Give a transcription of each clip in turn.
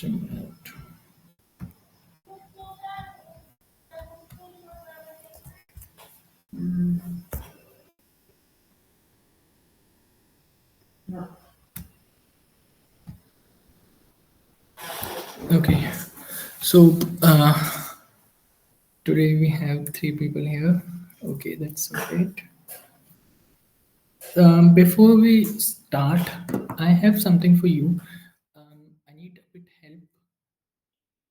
Zoom out. Okay, so today we have three people here. Okay, that's great. Before we start, I have something for you. I need a bit help.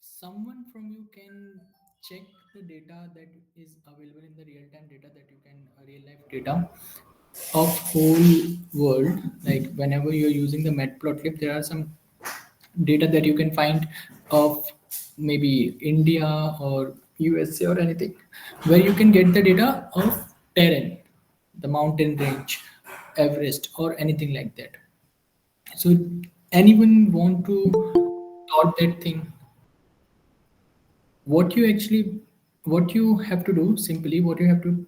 Someone from you can check the data that is available in the real time data that you can real life data of whole world. Like whenever you're using the Matplotlib, there are some data that you can find of maybe India or USA or anything, where you can get the data of terrain, the mountain range, Everest, or anything like that. So, anyone want to plot that thing? What you actually, what you have to do simply, what you have to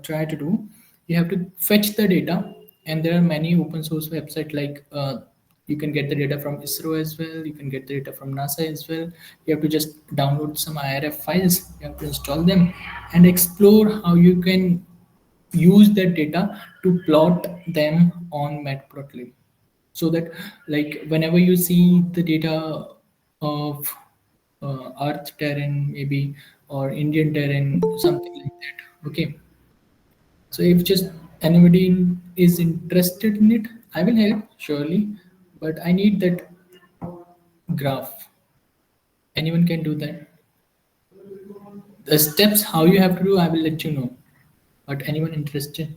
try to do, you have to fetch the data, and there are many open source website like you can get the data from ISRO as well, you can get the data from NASA as well. You have to just download some IRF files, you have to install them and explore how you can use that data to plot them on Matplotlib, so that like whenever you see the data of earth terrain maybe, or Indian terrain, something like that. Okay, so if just anybody is interested in it, I will help surely, but I need that graph. Anyone can do that. The steps how you have to do, I will let you know, but anyone interested?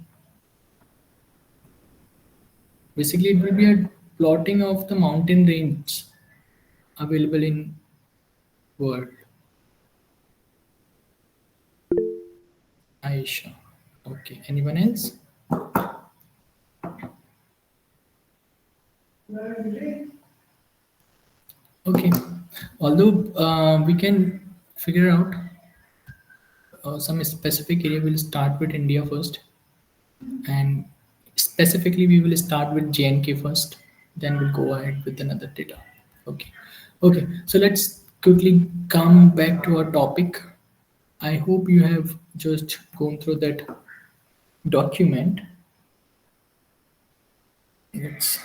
Basically it will be a plotting of the mountain range available in world. Aisha. Okay, anyone else? Okay, although we can figure out some specific area, we'll start with India first, and specifically we will start with JNK first, then we'll go ahead with another data. Okay, okay, so let's quickly come back to our topic. I hope you have just gone through that document. Let's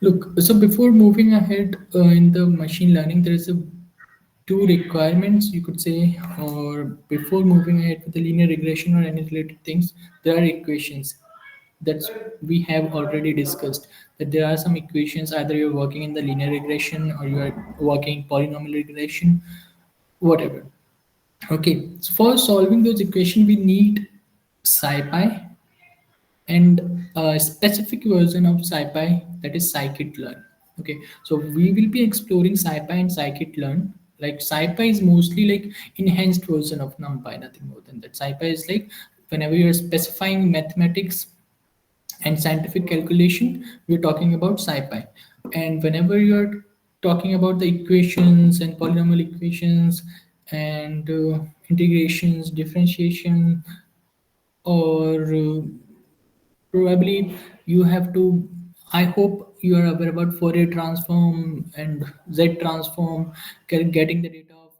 look. So before moving ahead in the machine learning, there is a two requirements you could say, or before moving ahead with the linear regression or any related things, there are equations that we have already discussed, that there are some equations, either you're working in the linear regression or you are working polynomial regression, whatever. Okay, so for solving those equations we need SciPy and a specific version of SciPy, that is scikit-learn. Okay, so we will be exploring SciPy and scikit-learn. Like SciPy is mostly like enhanced version of NumPy, nothing more than that. SciPy is like whenever you're specifying mathematics and scientific calculation, we're talking about SciPy. And whenever you're talking about the equations and polynomial equations and integrations, differentiation, or probably you have to, I hope you are aware about Fourier transform and Z transform, getting the data of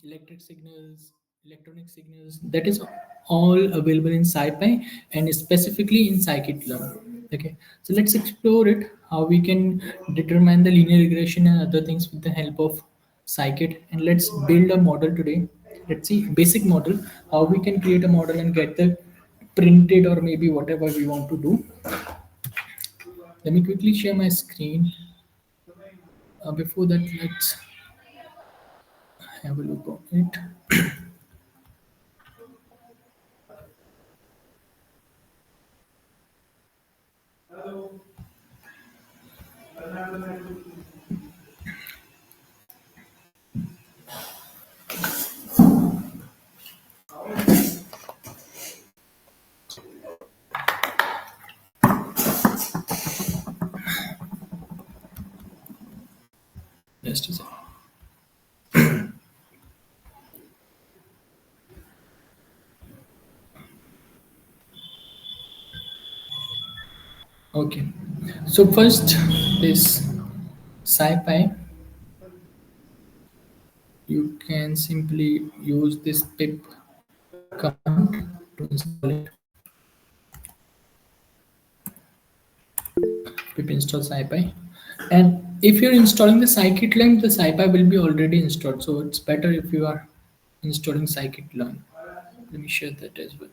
electric signals, electronic signals, that is all available in SciPy and specifically in scikit-learn. Okay, so let's explore it, how we can determine the linear regression and other things with the help of scikit, and let's build a model today. Let's see basic model, how we can create a model and get the printed or maybe whatever we want to do. Let me quickly share my screen. Before that, let's have a look at it. Just a second. Okay. So first, this SciPy, you can simply use this pip command to install it. Pip install SciPy. And if you're installing the scikit-learn, the SciPy will be already installed. So it's better if you are installing scikit-learn. Let me share that as well.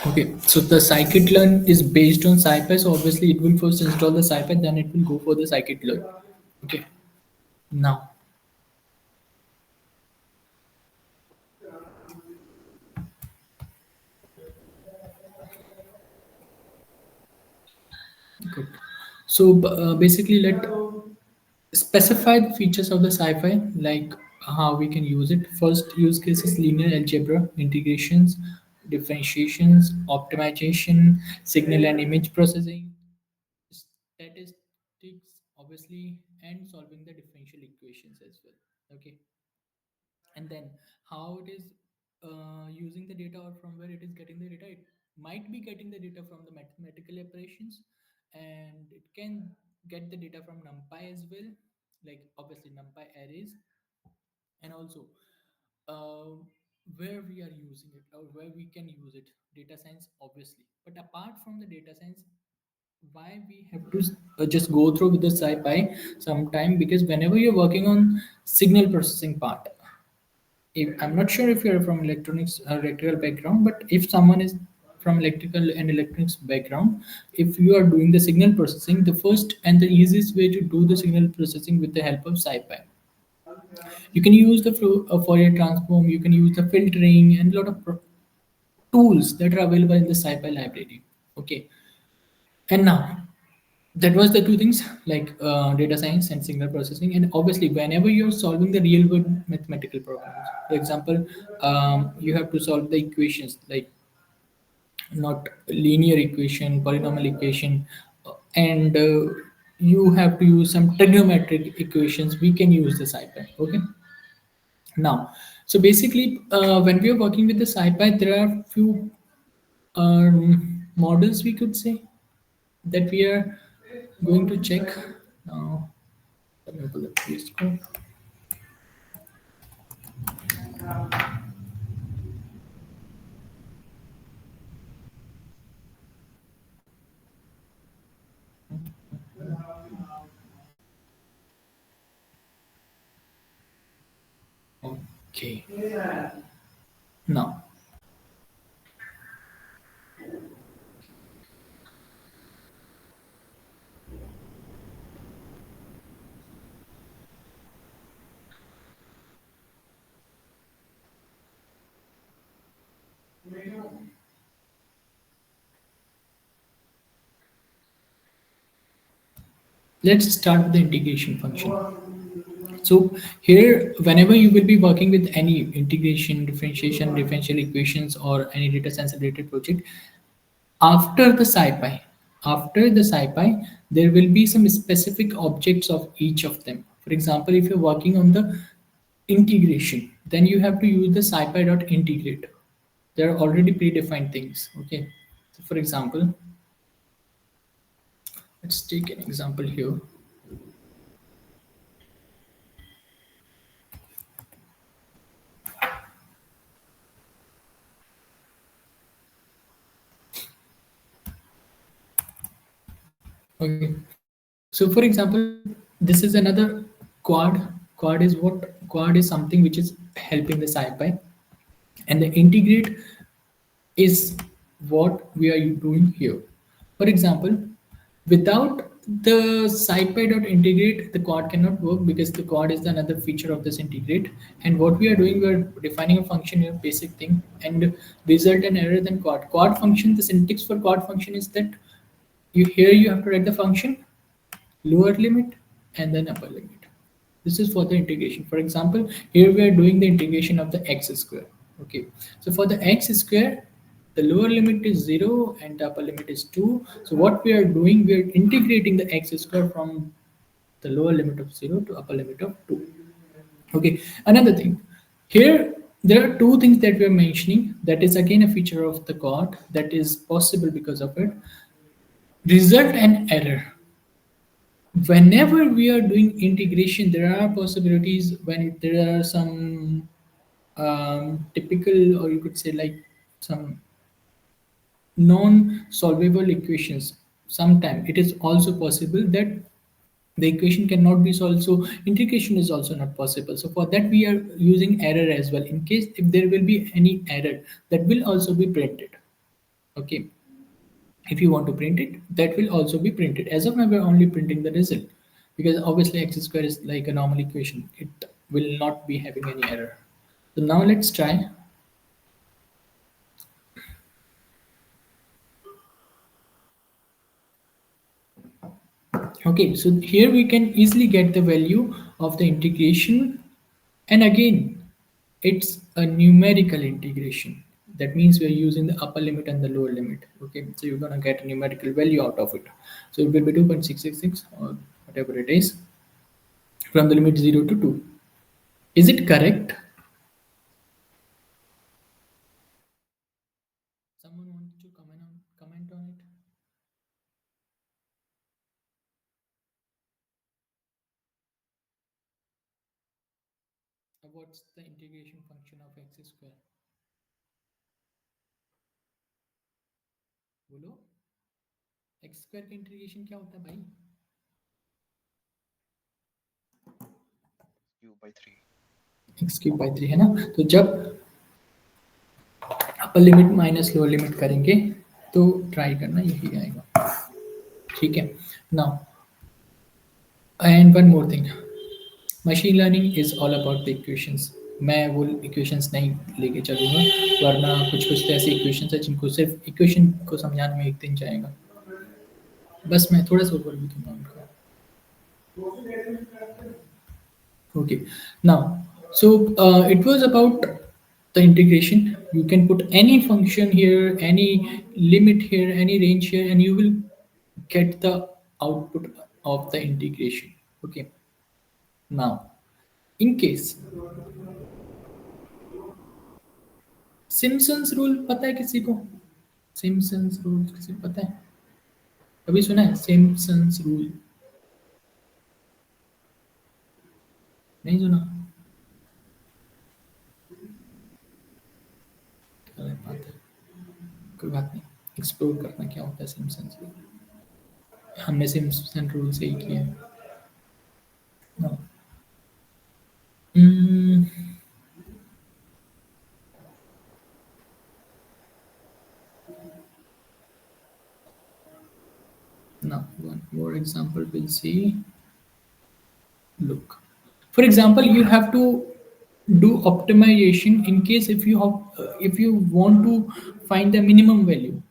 Okay, so the scikit-learn is based on SciPy, so obviously it will first install the SciPy, then it will go for the scikit-learn. Okay, now, good. So basically, let specify the features of the sci-fi, like how we can use it. First use case is linear algebra, integrations, differentiations, optimization, signal and image processing, statistics, obviously, and solving the differential equations as well. Okay, and then how it is using the data or from where it is getting the data. It might be getting the data from the mathematical operations, and it can get the data from numpy as well, like obviously numpy arrays, and also uh, where we are using it or where we can use it, data science obviously. But apart from the data science, why we have to just go through with the SciPy sometime, because whenever you're working on signal processing part, if I'm not sure if you're from electronics or electrical background, but if someone is from electrical and electronics background, if you are doing the signal processing, the first and the easiest way to do the signal processing with the help of SciPy. You can use the Fourier transform, you can use the filtering and a lot of tools that are available in the SciPy library. Okay, and now that was the two things, like data science and signal processing. And obviously whenever you're solving the real world mathematical problems, for example, you have to solve the equations, like not linear equation, polynomial equation, and you have to use some trigonometric equations, we can use the SciPy. Okay, now, so basically when we are working with the SciPy, there are few models, we could say, that we are going to check now. Let me pull up this code. Okay. Now, let's start with the integration function. So here, whenever you will be working with any integration, differentiation, differential equations, or any data science related project, after the SciPy, after the SciPy, there will be some specific objects of each of them. For example, if you're working on the integration, then you have to use the SciPy.integrate. There are already predefined things. Okay. So for example, let's take an example here. Okay. So for example, this is another quad. Quad is what? Quad is something which is helping the SciPy, and the integrate is what we are doing here. For example, without the SciPy.integrate, the quad cannot work, because the quad is another feature of this integrate. And what we are doing, we are defining a function here, basic thing, and result an error, then quad. Quad function, the syntax for quad function is that you have to write the function lower limit and then upper limit. This is for the integration. For example, here we are doing the integration of the x square. Okay, so for the x square, the lower limit is 0 and the upper limit is 2. So what we are doing, we are integrating the x square from the lower limit of 0 to upper limit of 2. Okay, another thing. Here, there are two things that we are mentioning that is again a feature of the code that is possible because of it. Result and error. Whenever we are doing integration, there are possibilities when there are some typical, or you could say like some non-solvable equations. Sometimes it is also possible that the equation cannot be solved, so integration is also not possible. So for that we are using error as well. In case if there will be any error, that will also be printed. Okay, if you want to print it, that will also be printed. As of now we're only printing the result, because obviously x square is like a normal equation, it will not be having any error. So now let's try. Okay, so here we can easily get the value of the integration. And again, it's a numerical integration. That means we're using the upper limit and the lower limit. Okay, so you're gonna get a numerical value out of it. So it will be 2.666 or whatever it is from the limit 0 to 2. Is it correct? Someone wants to comment on it? What's the integration function of x square? बोलो, x square का integration क्या होता है भाई? x³/3. X cube by 3 है ना? तो जब upper limit minus lower limit करेंगे तो ट्राई करना यही आएगा. ठीक है. Now and one more thing, machine learning is all about the equations. मैं वो इक्वेशंस नहीं लेके चलूंगा, वरना कुछ कुछ तो ऐसे इक्वेशंस है जिनको सिर्फ इक्वेशन को समझाने में एक दिन जाएगा. बस मैं थोड़ा सा ऊपर भी दूंगा उनको. Okay. Now, so it was about the integration. You can put any function here, any limit here, any range here, and you will get the output of the integration. Okay. Now, in case Simpson's rule पता है किसी को? Simpson's rule किसी को पता है? कभी सुना है सिम्पसन्स रूल? नहीं सुना? गलत बात है, कोई बात नहीं. एक्सप्लोर करना क्या होता है सिम्पसन्स रूल. हमने सिम्पसन रूल से ही किया है. No. Mm, now, one more example we'll see. Look, for example, you have to do optimization in case if you want to find the minimum value,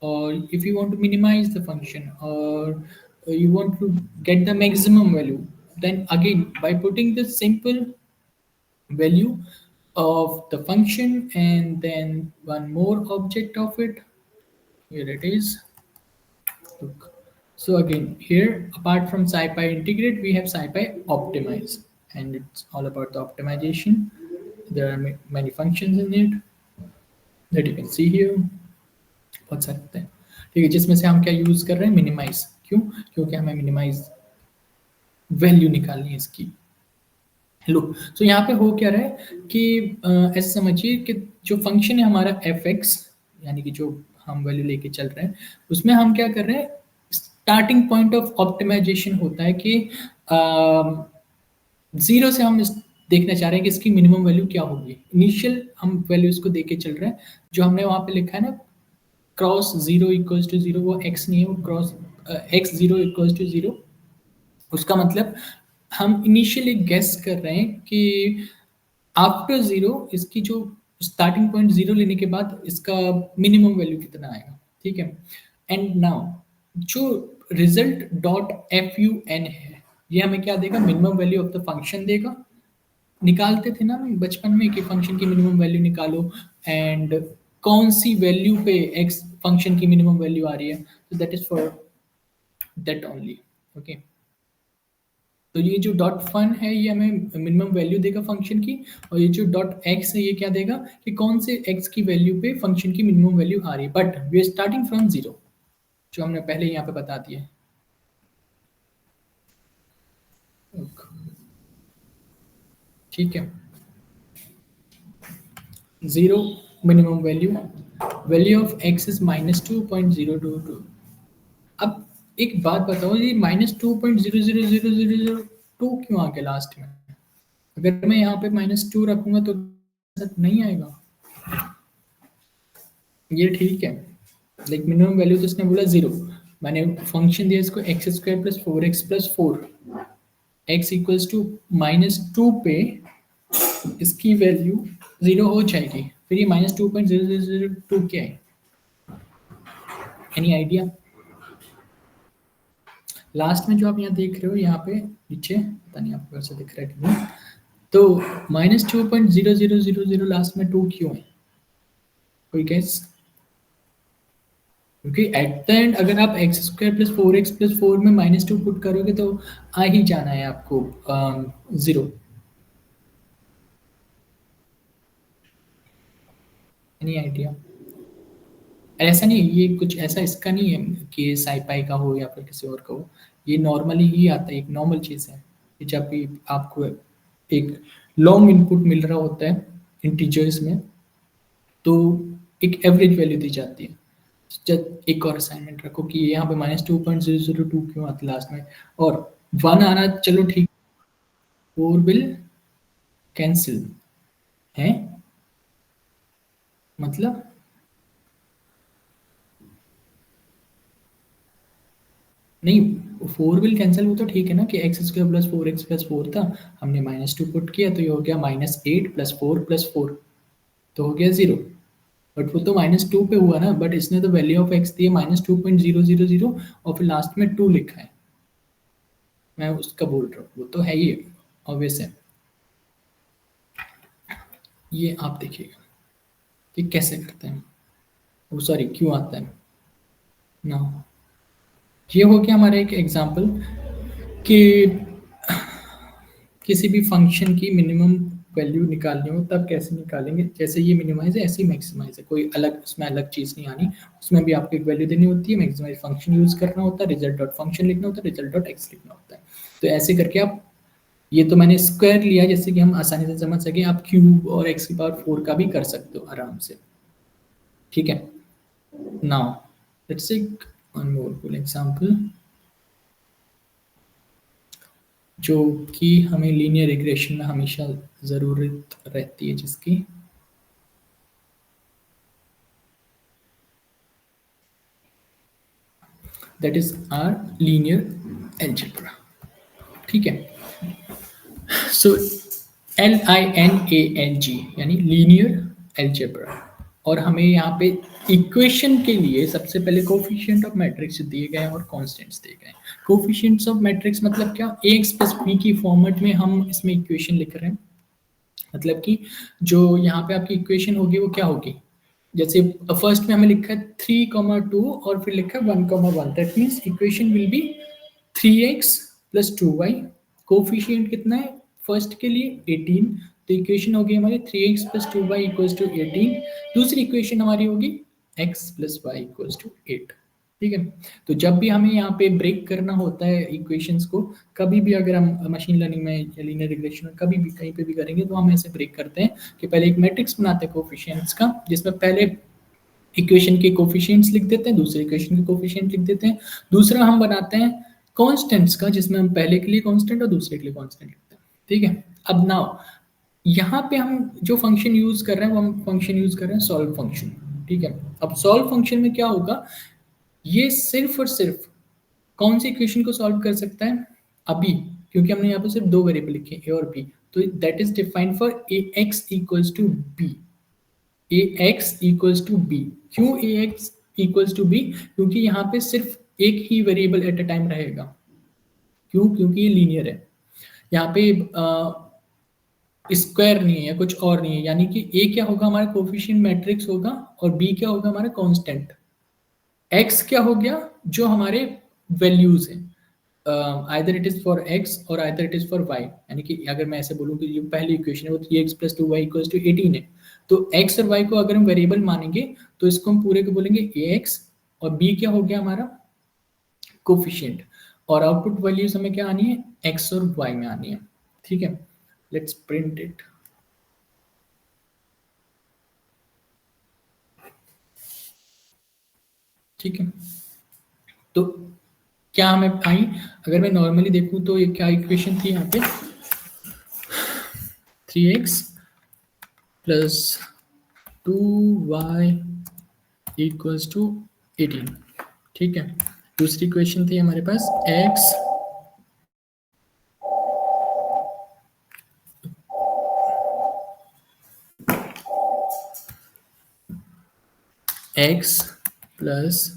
or if you want to minimize the function, or you want to get the maximum value. Then again, by putting the simple value of the function and then one more object of it, here it is. Look. So again, here apart from SciPy integrate, we have SciPy optimize, and it's all about the optimization. There are many functions in it that you can see here. बहुत सारे होते हैं. ठीक है, जिसमें से हम क्या यूज कर रहे हैं? मिनिमाइज. क्यों? क्योंकि हमें मिनिमाइज वैल्यू निकालनी है इसकी. लुक, सो यहाँ पे हो क्या रहा है कि ऐसे समझिए कि जो फंक्शन है हमारा एफ एक्स, यानी कि जो हम वैल्यू लेके चल रहे हैं, उसमें हम क्या कर रहे हैं? स्टार्टिंग पॉइंट ऑफ ऑप्टिमाइजेशन होता है कि जीरो से हम देखना चाह रहे हैं कि इसकी मिनिमम वैल्यू क्या होगी. इनिशियल हम वैल्यू इसको दे के चल रहे हैं. जो हमने वहाँ पे लिखा है ना, cross zero equals to zero, वो एक्स नहीं है, वो cross x zero equals to zero. उसका मतलब हम इनिशियली गेस कर रहे हैं कि आफ्टर जीरो इसकी जो स्टार्टिंग पॉइंट जीरो लेने के बाद इसका मिनिमम वैल्यू कितना आएगा. ठीक है. एंड नाउ जो result dot F U N है, ये हमें क्या देगा? Minimum value of the function देगा. निकालते थे ना हम बचपन में कि फंक्शन की मिनिमम वैल्यू निकालो, एंड कौन सी वैल्यू पे एक्स फंक्शन की मिनिमम वैल्यू आ रही है. तो that is for that only. Okay. तो ये जो डॉट फन है ये हमें मिनिमम वैल्यू देगा फंक्शन की, और ये जो डॉट एक्स है ये क्या देगा कि कौन से एक्स की वैल्यू पे फंक्शन की मिनिमम वैल्यू आ रही है, but we are starting from zero, जो हमने पहले यहाँ पे बता दिया है। ठीक है, zero minimum value, value of x is -2.022। अब एक बात बताओ, ये -2.0000002 क्यों आ गया लास्ट में? अगर मैं यहाँ पे -2 रखूंगा तो नहीं आएगा, ये ठीक है। लाइक मिनिमम वैल्यू तो इसने बोला जीरो, मैंने फंक्शन दिया इसको x square plus 4x+4, x equals to -2 पे इसकी वैल्यू जीरो हो जाएगी, फिर ये -2.0002 क्या है? Any idea? लास्ट में जो आप यहाँ देख रहे हो यहाँ पे नीचे, पता नहीं आपको कैसे दिख रहा है कि नहीं, तो -2.0000 लास्ट में 2 क्यों है? कोई गेस? क्योंकि एट द एंड अगर आप एक्स स्क्वायर प्लस 4x+4 में -2 पुट करोगे तो आ ही जाना है आपको जीरो। Any idea? ऐसा नहीं, ये कुछ ऐसा इसका नहीं है कि साईपाई का हो या फिर किसी और का हो, ये नॉर्मली ही आता है, एक नॉर्मल चीज़ है कि जब भी आपको एक लॉन्ग इनपुट मिल रहा होता है इंटीजर्स में, तो एक एवरेज वैल्यू दी जाती है। जब एक और असाइनमेंट रखो कि यहाँ पे -2.002 क्यों आती लास्ट में, और 1 आना चलो ठीक, 4 विल कैंसिल है, मतलब नहीं, 4 विल कैंसिल, वो तो ठीक है ना कि एक्स स्क्वायर प्लस 4x+4 था, हमने -2 पुट किया तो ये हो गया -8 + 4 + 4, तो हो गया जीरो। बट वो तो -2 पे हुआ ना, बट इसने तो वैल्यू ऑफ एक्स दी है -2.000 और फिर लास्ट में 2 लिखा है, मैं उसका बोल रहा हूँ, वो तो है ही ऑब्वियस है। ये आप देखिएगा कि कैसे करते हैं, वो सॉरी क्यों आता है ना। ये हो गया हमारा एक एग्जांपल कि किसी भी फंक्शन की मिनिमम वैल्यू निकालनी हो तब कैसे निकालेंगे, जैसे ये मिनिमाइज है ऐसे ही मैक्सिमाइज है, कोई अलग उसमें अलग चीज़ नहीं आनी, उसमें भी आपको एक वैल्यू देनी होती है, मैक्सिमाइज फंक्शन यूज करना होता है, रिजल्ट डॉट फंक्शन लिखना होता है, रिजल्ट डॉट एक्स लिखना होता है। तो ऐसे करके आप, ये तो मैंने स्क्वायर लिया जैसे कि हम आसानी से समझ सके, आप क्यूब और एक्स की पावर 4 का भी कर सकते हो आराम से। ठीक है, now let's take one more full example, जो कि हमें लीनियर रिग्रेशन में हमेशा ज़रूरत रहती है जिसकी, that is our linear algebra. ठीक है, सो LINALG यानी लीनियर एल्जेब्रा, और हमें यहाँ पे इक्वेशन के लिए सबसे पहले कोफिशिएंट ऑफ मैट्रिक्स दिए गए हैं और कांस्टेंट्स दिए गए हैं। कोफिशिएंट्स ऑफ मैट्रिक्स मतलब क्या, एक्स प्लस बी की फॉर्मेट में हम इसमें इक्वेशन लिख रहे हैं, मतलब कि जो यहाँ पे आपकी इक्वेशन होगी वो क्या होगी, जैसे फर्स्ट में हमें लिखा है 3,2 और फिर लिखा है 1,1, that means equation will be 3x + 2y, coefficient कितना है फर्स्ट के लिए 18, तो इक्वेशन होगी हमारी 3x + 2y = 18, दूसरी इक्वेशन हमारी होगी x + y = 8। ठीक है, तो जब भी हमें यहाँ पे ब्रेक करना होता है इक्वेशंस को, कभी भी अगर हम मशीन लर्निंग में या लीनियर रिग्रेशन में कभी भी कहीं पे भी करेंगे तो हम ऐसे ब्रेक करते हैं कि पहले एक मैट्रिक्स बनाते हैं कोफिशिएंट्स का, जिसमें पहले इक्वेशन के कोफिशिएंट्स लिख देते हैं, दूसरे इक्वेशन के कोफिशिएंट लिख देते हैं, दूसरा हम बनाते हैं कांस्टेंट्स का, जिसमें हम पहले के लिए कांस्टेंट और दूसरे के लिए कांस्टेंट लिखते हैं। ठीक है, अब नाउ यहाँ पे हम जो फंक्शन यूज कर रहे हैं वो हम फंक्शन यूज कर रहे हैं सॉल्व फंक्शन। ठीक है, अब सॉल्व फंक्शन में क्या होगा, ये सिर्फ और सिर्फ कौन सी इक्वेशन को सॉल्व कर सकता है अभी, क्योंकि हमने यहाँ पे सिर्फ दो वेरिएबल लिखे ए और बी, तो that is defined for A x equals to B, A x equals to B. क्यों A x equals to B, क्योंकि यहाँ पे सिर्फ एक ही वेरिएबल एट अ टाइम रहेगा। क्यों, क्योंकि ये लीनियर है, यहाँ पे स्क्वायर नहीं है या कुछ और नहीं है, यानी कि ए क्या होगा हमारा कोफिशिएंट मैट्रिक्स होगा और बी क्या होगा हमारा कांस्टेंट, एक्स क्या हो गया जो हमारे वैल्यूज हैं, either it is for x और either it is for y, यानी कि अगर मैं ऐसे बोलूँ कि ये पहली इक्वेशन है वो 3x+2y=18 है, तो x और y को अगर हम वेरिएबल मानेंगे तो इसको हम पूरे को बोलेंगे ax, और b क्या हो गया हमारा कोफिशिएंट, और आउटपुट वैल्यूज हमें क्या आनी है x और y में आनी है। ठीक है, लेट्स प्रिंट इट। ठीक है, तो क्या हमें आई, अगर मैं नॉर्मली देखूं तो ये क्या इक्वेशन थी यहाँ पे, 3x+2y=18। ठीक है, दूसरी इक्वेशन थी हमारे पास x plus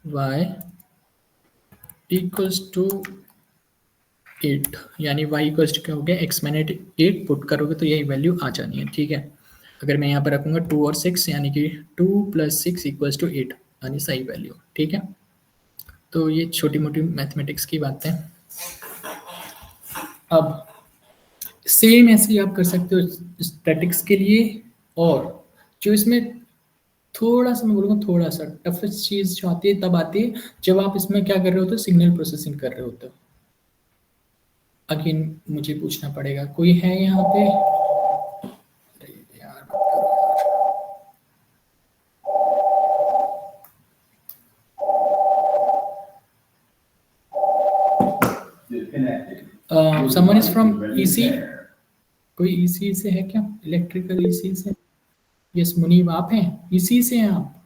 y equals to 8, यानी y इक्वल्स टू क्या हो गया, x मैंने 8 पुट करोगे तो यही वैल्यू आ जानी है। ठीक है, अगर मैं यहाँ पर रखूंगा 2 और 6, यानी कि 2 + 6 = 8, यानी सही वैल्यू। ठीक है, तो ये छोटी मोटी मैथमेटिक्स की बातें। अब सेम ऐसे ही आप कर सकते हो स्टैटिक्स के लिए, और जो इसमें थोड़ा सा मैं बोलूँगा थोड़ा सा टफेस्ट चीज़ जो आती है तब आती है जब आप इसमें क्या कर रहे होते हो, सिग्नल प्रोसेसिंग कर रहे होते हो। अगेन मुझे पूछना पड़ेगा, कोई है यहाँ पे? अरे यार मत करो यार। समवन इज फ्रॉम ईसी, कोई ईसी से है क्या, इलेक्ट्रिकल ईसी से? यस मुनीब, आप हैं ईसी से हैं आप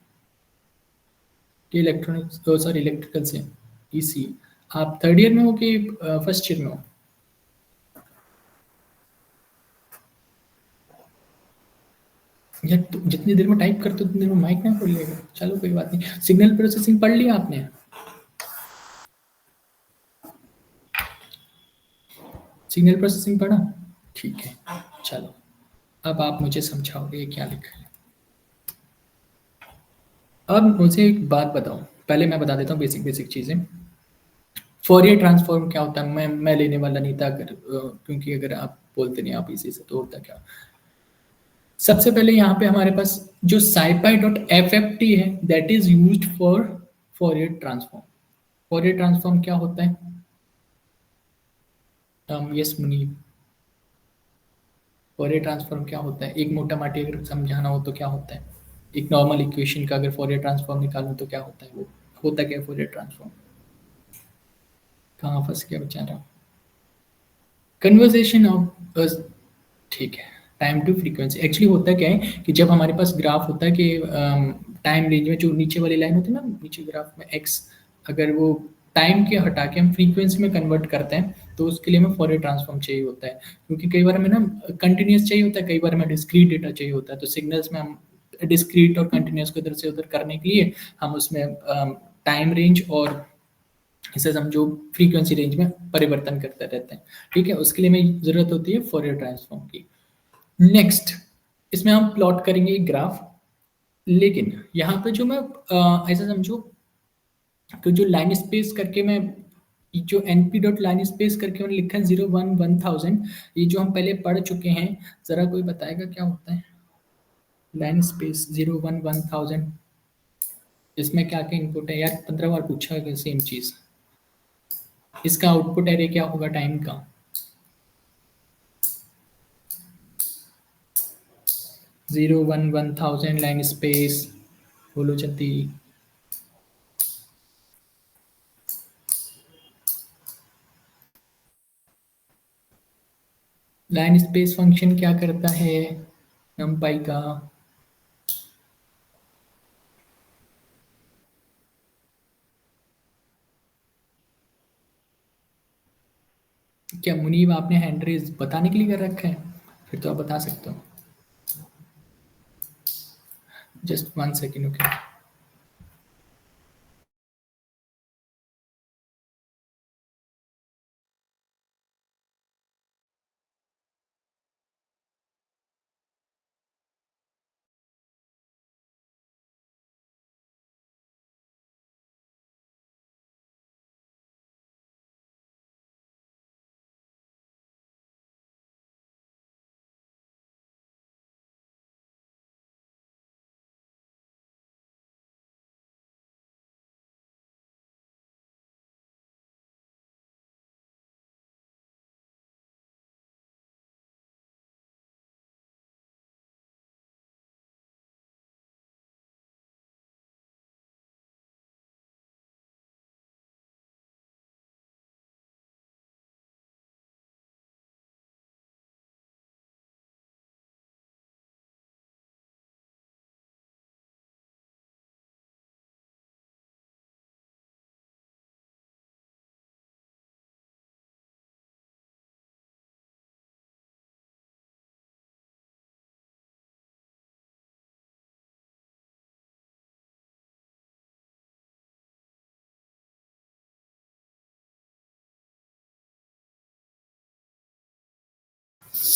कि इलेक्ट्रॉनिक्स, सॉरी इलेक्ट्रिकल से? ईसी, आप थर्ड ईयर में हो कि फर्स्ट ईयर में हो? यार जितनी देर में टाइप करते हो उतनी देर में माइक ना खोलिएगा। चलो कोई बात नहीं, सिग्नल प्रोसेसिंग पढ़ लिया आपने? सिग्नल प्रोसेसिंग पढ़ा? ठीक है, चलो अब आप मुझे समझाओगे ये क्या लिखा है। अब मुझे एक बात बताओ, पहले मैं बता देता हूँ बेसिक बेसिक चीज़ें। फोरियर ट्रांसफॉर्म क्या होता है, मैं लेने वाला नहीं था, अगर क्योंकि अगर आप बोलते नहीं आप इसी से, तो होता क्या। सबसे पहले यहाँ पे हमारे पास जो scipy.fft है that is used for Fourier transform. Fourier transform क्या होता है? यस मुनीब, फोरियर ट्रांसफॉर्म क्या होता है, एक मोटा माटी अगर समझाना हो तो क्या होता है? एक नॉर्मल इक्वेशन का अगर फोरियर ट्रांसफॉर्म निकालूं तो क्या होता है, वो होता क्या है फोरियर ट्रांसफॉर्म? कहाँ फंस गया बेचारा, कन्वर्जेशन ऑफ, ठीक है, टाइम टू फ्रीक्वेंसी। एक्चुअली होता क्या है कि जब हमारे पास ग्राफ होता है कि टाइम रेंज में जो नीचे वाली लाइन होती है ना, नीचे ग्राफ में एक्स, अगर वो टाइम के हटा के हम फ्रीक्वेंसी में कन्वर्ट करते हैं तो उसके लिए हमें फॉरियर ट्रांसफॉर्म चाहिए होता है, क्योंकि कई बार हमें ना कंटिन्यूस चाहिए होता है, कई बार हमें डिस्क्रीट डेटा चाहिए होता है। तो सिग्नल्स में हम डिस्क्रीट और कंटिन्यूस को इधर से उधर करने के लिए हम उसमें टाइम रेंज और इसे समझो फ्रीक्वेंसी रेंज में परिवर्तन करते रहते हैं। ठीक है, उसके लिए हमें जरूरत होती है फॉरियर ट्रांसफॉर्म की। नेक्स्ट, इसमें हम प्लॉट करेंगे एक ग्राफ, लेकिन यहाँ पे जो मैं ऐसा समझो कि जो लाइन स्पेस करके मैं, जो np डॉट लाइन स्पेस करके मैंने लिखा है 0 1 1000, ये जो हम पहले पढ़ चुके हैं, जरा कोई बताएगा क्या होता है लाइन स्पेस 0 1 1000? इसमें क्या क्या इनपुट है यार, 15 बार पूछा है सेम चीज। इसका आउटपुट एरे क्या होगा टाइम का? 0 1 1000 लाइन स्पेस, बोलो जल्दी। लाइन स्पेस फंक्शन क्या करता है numpy का? क्या मुनीब आपने हैंड रेज बताने के लिए कर रखा है? फिर तो आप बता सकते हो। Just 1 second, okay.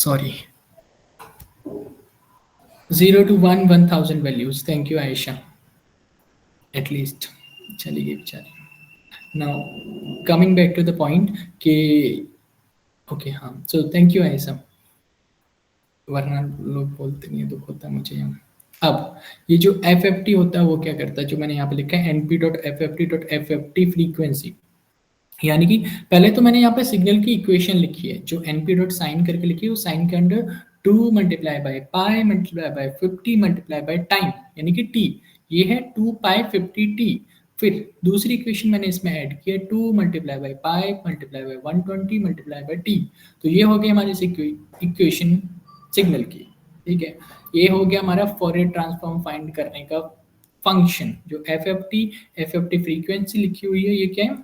Sorry, 0 to 1, 1000 values. Thank you Ayesha, at least चली गई बेचारी। Now coming back to the point कि ओके हाँ, सो थैंक यू आयशा, वरना लोग बोलते नहीं है, दुख होता है मुझे यहाँ। अब ये जो एफ एफ टी होता है वो क्या करता है, जो मैंने यहाँ पे लिखा है np.ff.ff फ्रीक्वेंसी, यानी कि पहले तो मैंने यहाँ पे सिग्नल की इक्वेशन लिखी है, जो np डॉट साइन करके लिखी है, वो साइन के under 2 multiply by pi multiply by 50 multiply by time, यानी कि t, ये है 2 पाई 50t। फिर दूसरी इक्वेशन मैंने इसमें ऐड किया 2 multiply by pi multiply by 120 multiply by t। तो ये हो गई हमारी इक्वेशन सिग्नल की, ठीक है। ये हो गया हमारा फॉरियर ट्रांसफॉर्म फाइंड करने का फंक्शन। जो एफ एफ टी फ्रीक्वेंसी लिखी हुई है, ये क्या है,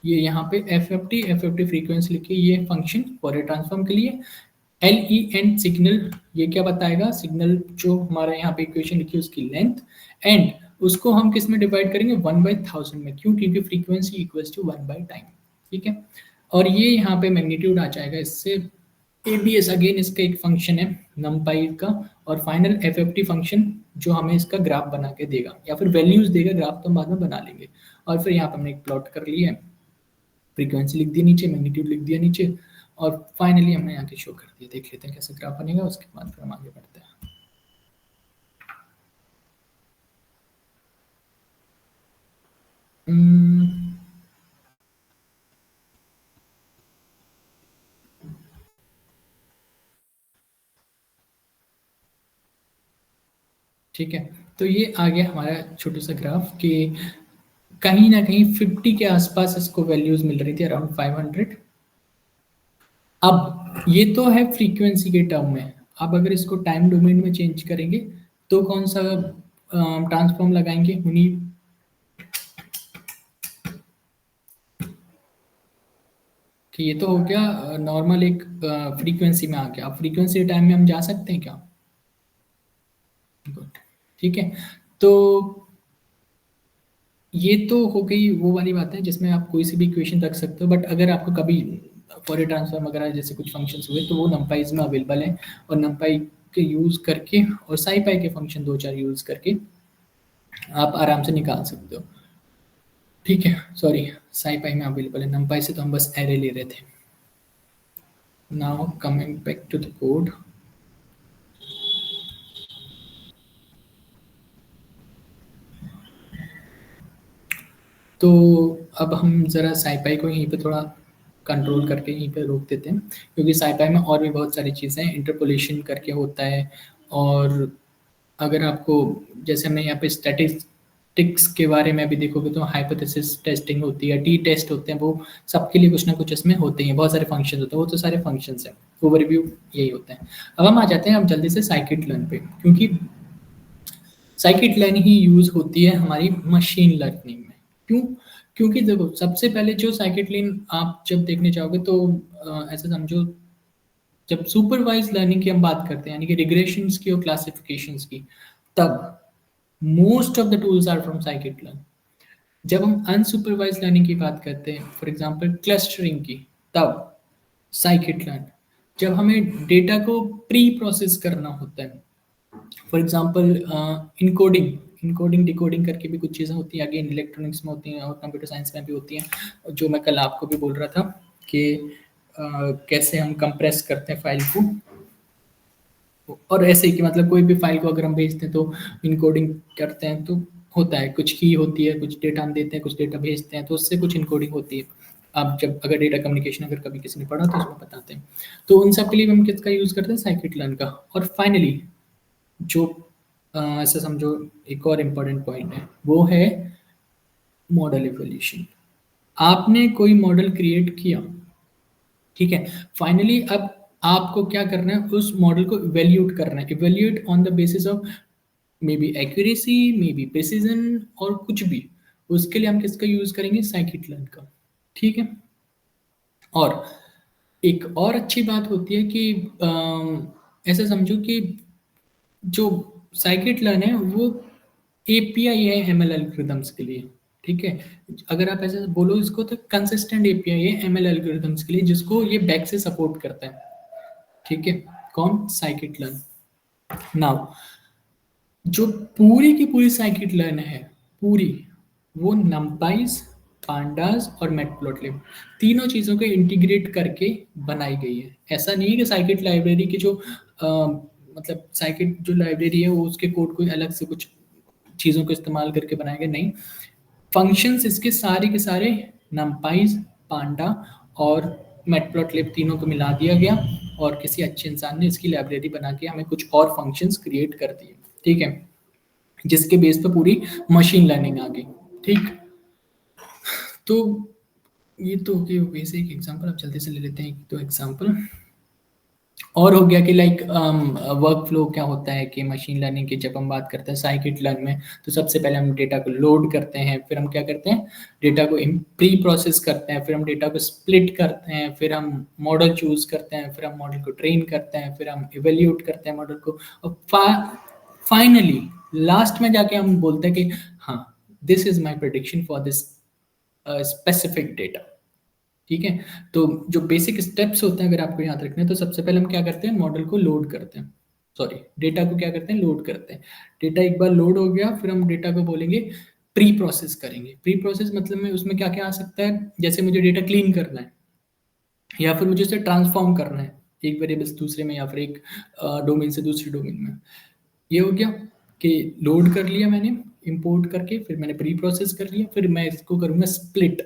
ये यहाँ पे एफ एफ टी फ्रीक्वेंसी लिखी है, ये फंक्शन फॉरियर ट्रांसफॉर्म के लिए। एल ई एन सिग्नल, ये क्या बताएगा, सिग्नल जो हमारा यहाँ पे इक्वेशन लिखी है उसकी लेंथ, एंड उसको हम किस में डिवाइड करेंगे, 1/1000 में। क्यों, क्योंकि फ्रीक्वेंसी इक्वल्स टू 1/टाइम, ठीक है। और ये यहाँ पे मैग्नीट्यूड आ जाएगा इससे। एबीएस अगेन इसका एक फंक्शन है नमपाई का, और फाइनल एफएफटी फंक्शन जो हमें इसका ग्राफ बना के देगा, या फिर वैल्यूज देगा, ग्राफ तो हम बाद में बना लेंगे। और फिर यहाँ पे हमने एक प्लॉट कर लिया है, फ्रीक्वेंसी लिख दी नीचे, मैग्नीट्यूड लिख दिया नीचे, और फाइनली हमने यहाँ के शो कर दिया। देख लेते हैं कैसे ग्राफ बनेगा, उसके बाद फिर हम आगे बढ़ते हैं। ठीक है, तो ये आ गया हमारा छोटा सा ग्राफ कि कहीं ना कहीं 50 के आसपास इसको वैल्यूज मिल रही थी, अराउंड 500। अब ये तो है फ्रीक्वेंसी के टर्म में। अब अगर इसको टाइम डोमेन में चेंज करेंगे तो कौन सा ट्रांसफॉर्म लगाएंगे, उन्हीं कि ये तो हो गया नॉर्मल एक फ्रीक्वेंसी में आ गया। अब फ्रीक्वेंसी टाइम में हम जा सकते हैं क्या, गुड, ठीक है। तो ये तो हो गई वो वाली बात है जिसमें आप कोई सी भी इक्वेशन रख सकते हो, बट अगर आपको कभी फॉरियर ट्रांसफॉर्म वगैरह जैसे कुछ फंक्शंस हुए तो वो नमपाइज में अवेलेबल है, और नमपाई के यूज़ करके और साईपाई के फंक्शन 2-4 यूज़ करके आप आराम से निकाल सकते हो, ठीक है। सॉरी, साईपाई में अवेलेबल है, नमपाई से तो हम बस एरे ले रहे थे। Now coming back to the code. तो अब हम ज़रा साईपाई को यहीं पे थोड़ा कंट्रोल करके यहीं पे रोक देते हैं, क्योंकि साईपाई में और भी बहुत सारी चीज़ें हैं, इंटरपोलेशन करके होता है। और अगर आपको, जैसे हमने यहाँ पे स्टैटिस्टिक्स के बारे में भी देखोगे तो हाइपोथेसिस टेस्टिंग होती है, टी टेस्ट होते हैं, वो सबके लिए कुछ ना कुछ इसमें होते हैं, बहुत सारे फंक्शंस होते हैं, वो तो सारे फंक्शंस हैं, ओवरव्यू यही होता है। अब हम आ जाते हैं अब जल्दी से साइकिट लर्न पे, क्योंकि साइकिट लर्न ही यूज़ होती है हमारी मशीन लर्निंग में। क्यों, क्योंकि देखो सबसे पहले जो साइकिट लर्न आप जब देखने जाओगे तो ऐसा समझो, जब सुपरवाइज लर्निंग की हम बात करते हैं, यानी कि रिग्रेशंस की और क्लासिफिकेशंस की, तब most of the tools are from scikit learn. जब हम अनसुपरवाइज लर्निंग की बात करते हैं, फॉर एग्जांपल क्लस्टरिंग की, तब साइकिट लर्न। जब हमें डेटा को प्री प्रोसेस करना होता है, फॉर एग्जांपल इनकोडिंग, डिकोडिंग करके भी कुछ चीज़ें होती हैं, अगेन इलेक्ट्रॉनिक्स में होती हैं और कंप्यूटर साइंस में भी होती हैं, जो मैं कल आपको भी बोल रहा था कि कैसे हम कंप्रेस करते हैं फाइल को, और ऐसे ही कि मतलब कोई भी फाइल को अगर हम भेजते हैं तो इनकोडिंग करते हैं, तो होता है कुछ की होती है, कुछ डेटा हम देते हैं, कुछ डेटा भेजते हैं, तो उससे कुछ इनकोडिंग होती है। आप जब अगर डेटा कम्युनिकेशन अगर कभी किसी ने पढ़ा तो उसमें बताते हैं। तो उन सब के लिए हम किसका यूज़ करते हैं, साइकिट लर्न का। और फाइनली जो ऐसा समझो एक और इम्पोर्टेंट पॉइंट है, वो है मॉडल इवोल्यूशन। आपने कोई मॉडल क्रिएट किया, ठीक है, फाइनली अब आपको क्या करना है, उस मॉडल को इवेल्यूट करना है, evaluate on the basis of may be accuracy, may be precision, और कुछ भी। उसके लिए हम किसका यूज करेंगे, साइकिट लर्न का, ठीक है। और एक और अच्छी बात होती है कि ऐसा समझो कि जो साइकिट लर्न है वो एपीआई है एमएल एल्गोरिथम्स के लिए, ठीक है। अगर आप ऐसे बोलो इसको तो कंसिस्टेंट एपीआई है एमएल एल्गोरिथम्स के लिए, जिसको ये बैक से सपोर्ट करता है। ठीक है, कौन? Scikit learn. नाउ जो पूरी की पूरी साइकिट लर्न है, पूरी, वो नंपाइज, पांडास और मैटप्लोटलिब, तीनों चीज़ों को इंटीग्रेट करके बनाई गई है। ऐसा नहीं है कि साइकिट लाइब्रेरी की जो मतलब साइकिट जो लाइब्रेरी है वो उसके कोड को अलग से कुछ चीज़ों को इस्तेमाल करके बनाए गए, नहीं। फंक्शंस इसके सारे के सारे नंपाइज, पांडा और मैटप्लोटलिब तीनों को मिला दिया गया और किसी अच्छे इंसान ने इसकी लाइब्रेरी बना के हमें कुछ और फंक्शंस क्रिएट कर दिए, ठीक है, जिसके बेस पे पूरी मशीन लर्निंग आ गई। ठीक, तो ये तो ओके, वैसे एक एग्जांपल अब जल्दी से ले लेते हैं, एक दो एग्जांपल और हो गया कि लाइक वर्क फ्लो क्या होता है कि मशीन लर्निंग की जब हम बात करते हैं साइकिट लर्न में, तो सबसे पहले हम डेटा को लोड करते हैं, फिर हम क्या करते हैं, डेटा को प्री प्रोसेस करते हैं, फिर हम डेटा को स्प्लिट करते हैं, फिर हम मॉडल चूज करते हैं, फिर हम मॉडल को ट्रेन करते हैं, फिर हम इवेल्यूट करते हैं मॉडल को, और फाइनली लास्ट में जाके हम बोलते हैं कि हाँ, this is my prediction for this specific data. ठीक है, तो जो बेसिक स्टेप्स होते हैं अगर आपको याद रखने हैं, तो सबसे पहले हम क्या करते हैं, मॉडल को लोड करते हैं, सॉरी डेटा को क्या करते हैं, लोड करते हैं। डेटा एक बार लोड हो गया, फिर हम डेटा को बोलेंगे प्री प्रोसेस करेंगे। प्री प्रोसेस मतलब में उसमें क्या क्या आ सकता है, जैसे मुझे डेटा क्लीन करना है, या फिर मुझे उसे ट्रांसफॉर्म करना है एक वेरिएबल से दूसरे में, या फिर एक डोमेन से दूसरे डोमेन में। ये हो गया कि लोड कर लिया मैंने इंपोर्ट करके, फिर मैंने प्री प्रोसेस कर लिया, फिर मैं इसको करूंगा स्प्लिट।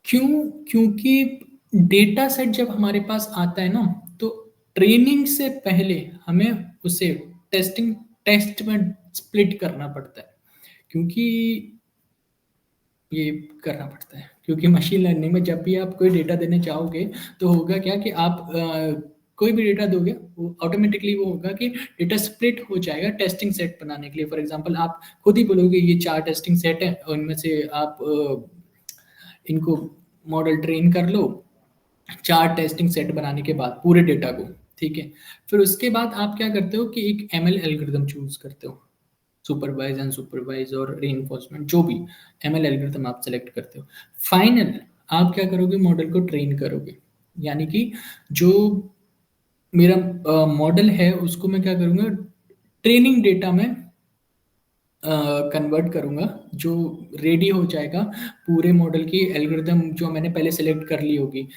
क्यों? क्योंकि डेटा सेट जब हमारे पास आता है ना, तो ट्रेनिंग से पहले हमें उसे टेस्ट में स्प्लिट करना पड़ता है, क्योंकि ये करना पड़ता है, क्योंकि मशीन लर्निंग में जब भी आप कोई डेटा देने चाहोगे, तो होगा क्या कि आप कोई भी डेटा दोगे, वो ऑटोमेटिकली वो होगा कि डेटा स्प्लिट हो जाएगा टेस्टिंग सेट बनाने के लिए। फॉर एग्जांपल आप खुद ही बोलोगे ये 4 टेस्टिंग सेट है, और इनमें से आप इनको मॉडल ट्रेन कर लो 4 टेस्टिंग सेट बनाने के बाद पूरे डेटा को, ठीक है। फिर उसके बाद आप क्या करते हो कि एक एमएल एल्गोरिदम चूज करते हो, सुपरवाइज, अनसुपरवाइज और रीइंफोर्समेंट, जो भी एमएल एल्गोरिथम आप सेलेक्ट करते हो। फाइनल आप क्या करोगे, मॉडल को ट्रेन करोगे, यानी कि जो मेरा मॉडल है उसको मैं क्या करूंगा, ट्रेनिंग डेटा में कन्वर्ट करूंगा, जो रेडी हो जाएगा पूरे मॉडल की एल्गोरिदम जो मैंने पहले सेलेक्ट कर ली होगी,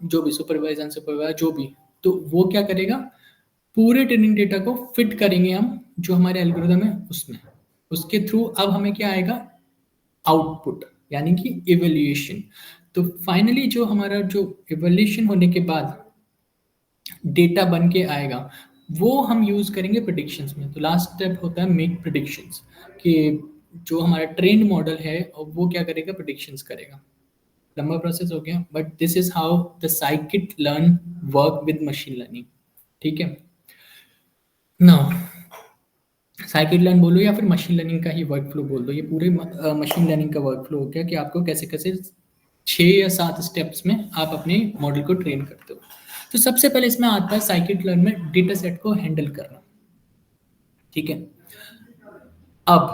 जो भी सुपरवाइज अनसुपरवाइज जो भी, तो वो क्या करेगा, पूरे ट्रेनिंग डेटा को फिट करेंगे हम जो हमारे एल्गोरिदम है उसमें। उसके थ्रू अब हमें क्या आएगा, आउटपुट, यानी कि इवेल्युएशन। तो फाइनली जो हमारा जो इवेल्युएशन होने के बाद डेटा बन के आएगा, वो हम यूज करेंगे प्रिडिक्शंस में। तो लास्ट स्टेप होता है मेक प्रिडिक्शंस, कि जो हमारा ट्रेंड मॉडल है वो क्या करेगा, प्रिडिक्शंस करेगा। लंबा प्रोसेस हो गया, but this is how the scikit learn work with machine learning. ठीक है, नाउ साइकिट लर्न बोलो या फिर मशीन लर्निंग का ही वर्क फ्लो बोल दो, ये पूरे मशीन लर्निंग का वर्क फ्लो हो गया कि आपको कैसे कैसे 6 या 7 स्टेप्स में आप अपने मॉडल को ट्रेन करते हो। तो सबसे पहले इसमें आता है साइकिट लर्न में डेटा सेट को हैंडल करना। ठीक है, अब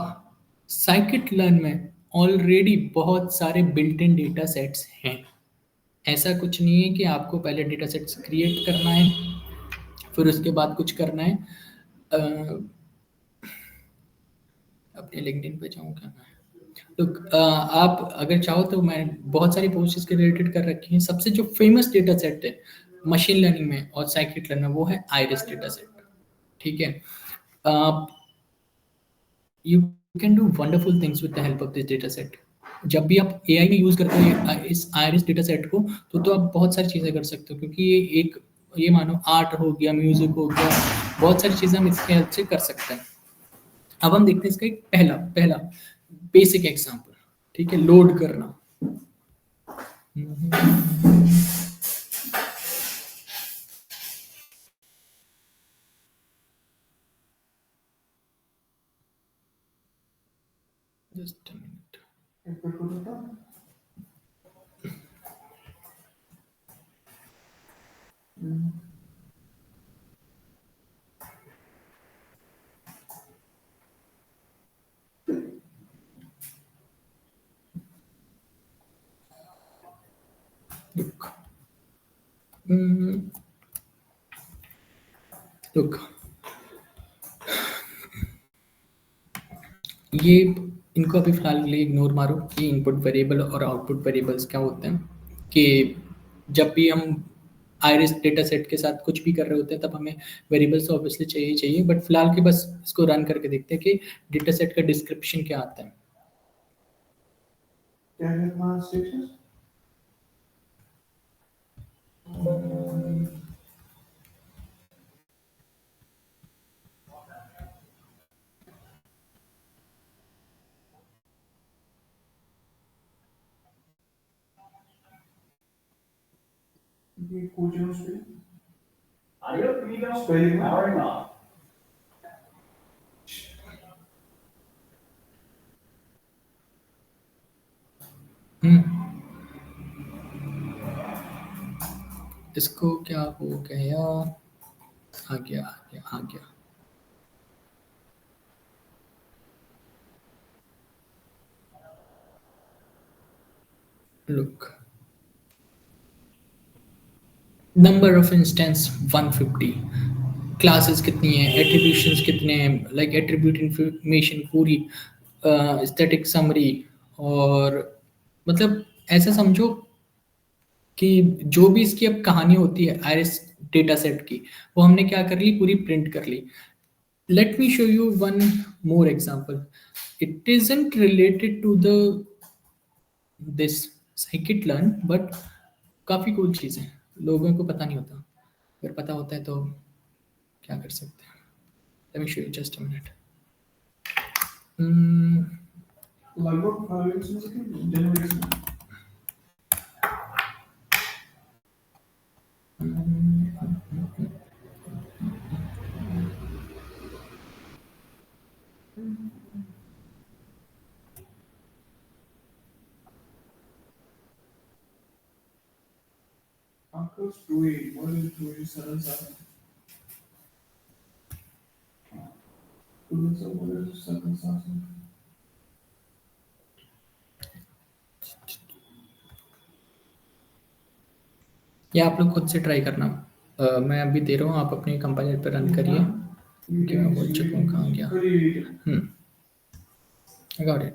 साइकिट लर्न में ऑलरेडी बहुत सारे बिल्ट इन डेटा सेट्स हैं। ऐसा कुछ नहीं है कि आपको पहले डेटा सेट्स क्रिएट करना है फिर उसके बाद कुछ करना है। अ, अपने लिंक्डइन पे जाऊँ क्या मैं, तो आप अगर चाहो तो मैं बहुत सारी पोस्ट इसके रिलेटेड कर रखी हैं। सबसे जो फेमस डेटा सेट है मशीन लर्निंग में और साइकिट लर्न में, वो है आइरिस डेटा सेट। ठीक है, you can do wonderful things with the help of this data set. जब भी आप एआई में यूज करते हो इस आइरिस डेटा सेट को, तो आप बहुत सारी चीज़ें कर सकते हो, क्योंकि ये एक, ये मानो आर्ट हो गया, म्यूजिक हो गया, बहुत सारी चीज़ें हम इसके हेल्प से कर सकते हैं। अब हम देखते हैं इसका एक पहला पहला बेसिक एग्जांपल। ठीक है, लोड करना। Just a minute. look, ये इनको अभी फ़िलहाल के लिए इग्नोर मारो कि इनपुट वेरिएबल और आउटपुट वेरिएबल्स क्या होते हैं, कि जब भी हम आइरिस डेटा सेट के साथ कुछ भी कर रहे होते हैं तब हमें वेरिएबल्स तो ऑब्वियसली चाहिए ही चाहिए, बट फिलहाल के बस इसको रन करके देखते हैं कि डेटा सेट का डिस्क्रिप्शन क्या आता है। क्या है हमारा स्टेटस? ये कोचिंग स्पेलिंग इसको क्या हो गया, आ गया आ गया आ गया। Look, number of instance 150, classes कितनी है, एट्रीब्यूशंस कितने हैं, लाइक एट्रीब्यूट इंफॉर्मेशन पूरी, स्टैटिक समरी, और मतलब ऐसा समझो कि जो भी इसकी अब कहानी होती है आइरिस डेटा सेट की, वो हमने क्या कर ली, पूरी प्रिंट कर ली। Let me show you one more example. It isn't related to the this scikit learn, but काफ़ी कूल चीज़ है, लोगों को पता नहीं होता, अगर पता होता है तो क्या कर सकते हैं। Late me show you just a minute. लगभग जनवरी से Uncle's 280, what is 287? 287, what is 7,000? ये आप लोग खुद से ट्राई करना। मैं अभी दे रहा हूँ, आप अपने कंपाइलर पर रन करिए। क्या बोल चुका हूँ, कहाँ गया? I got it.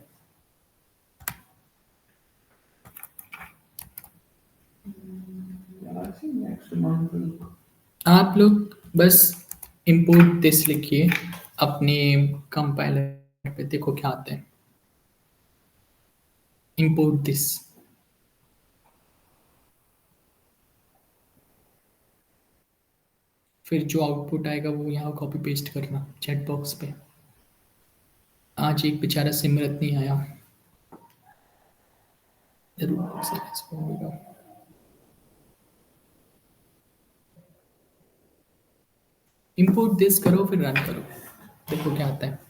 आप लोग बस इंपोर्ट दिस लिखिए अपने कंपाइलर पे, देखो क्या आता है। इंपोर्ट दिस, फिर जो आउटपुट आएगा वो यहाँ कॉपी पेस्ट करना चैट बॉक्स पे। आज एक बेचारा सिमरत नहीं आया, जरूर से इसको होगा। इंपोर्ट दिस करो फिर रन करो, देखो क्या आता है।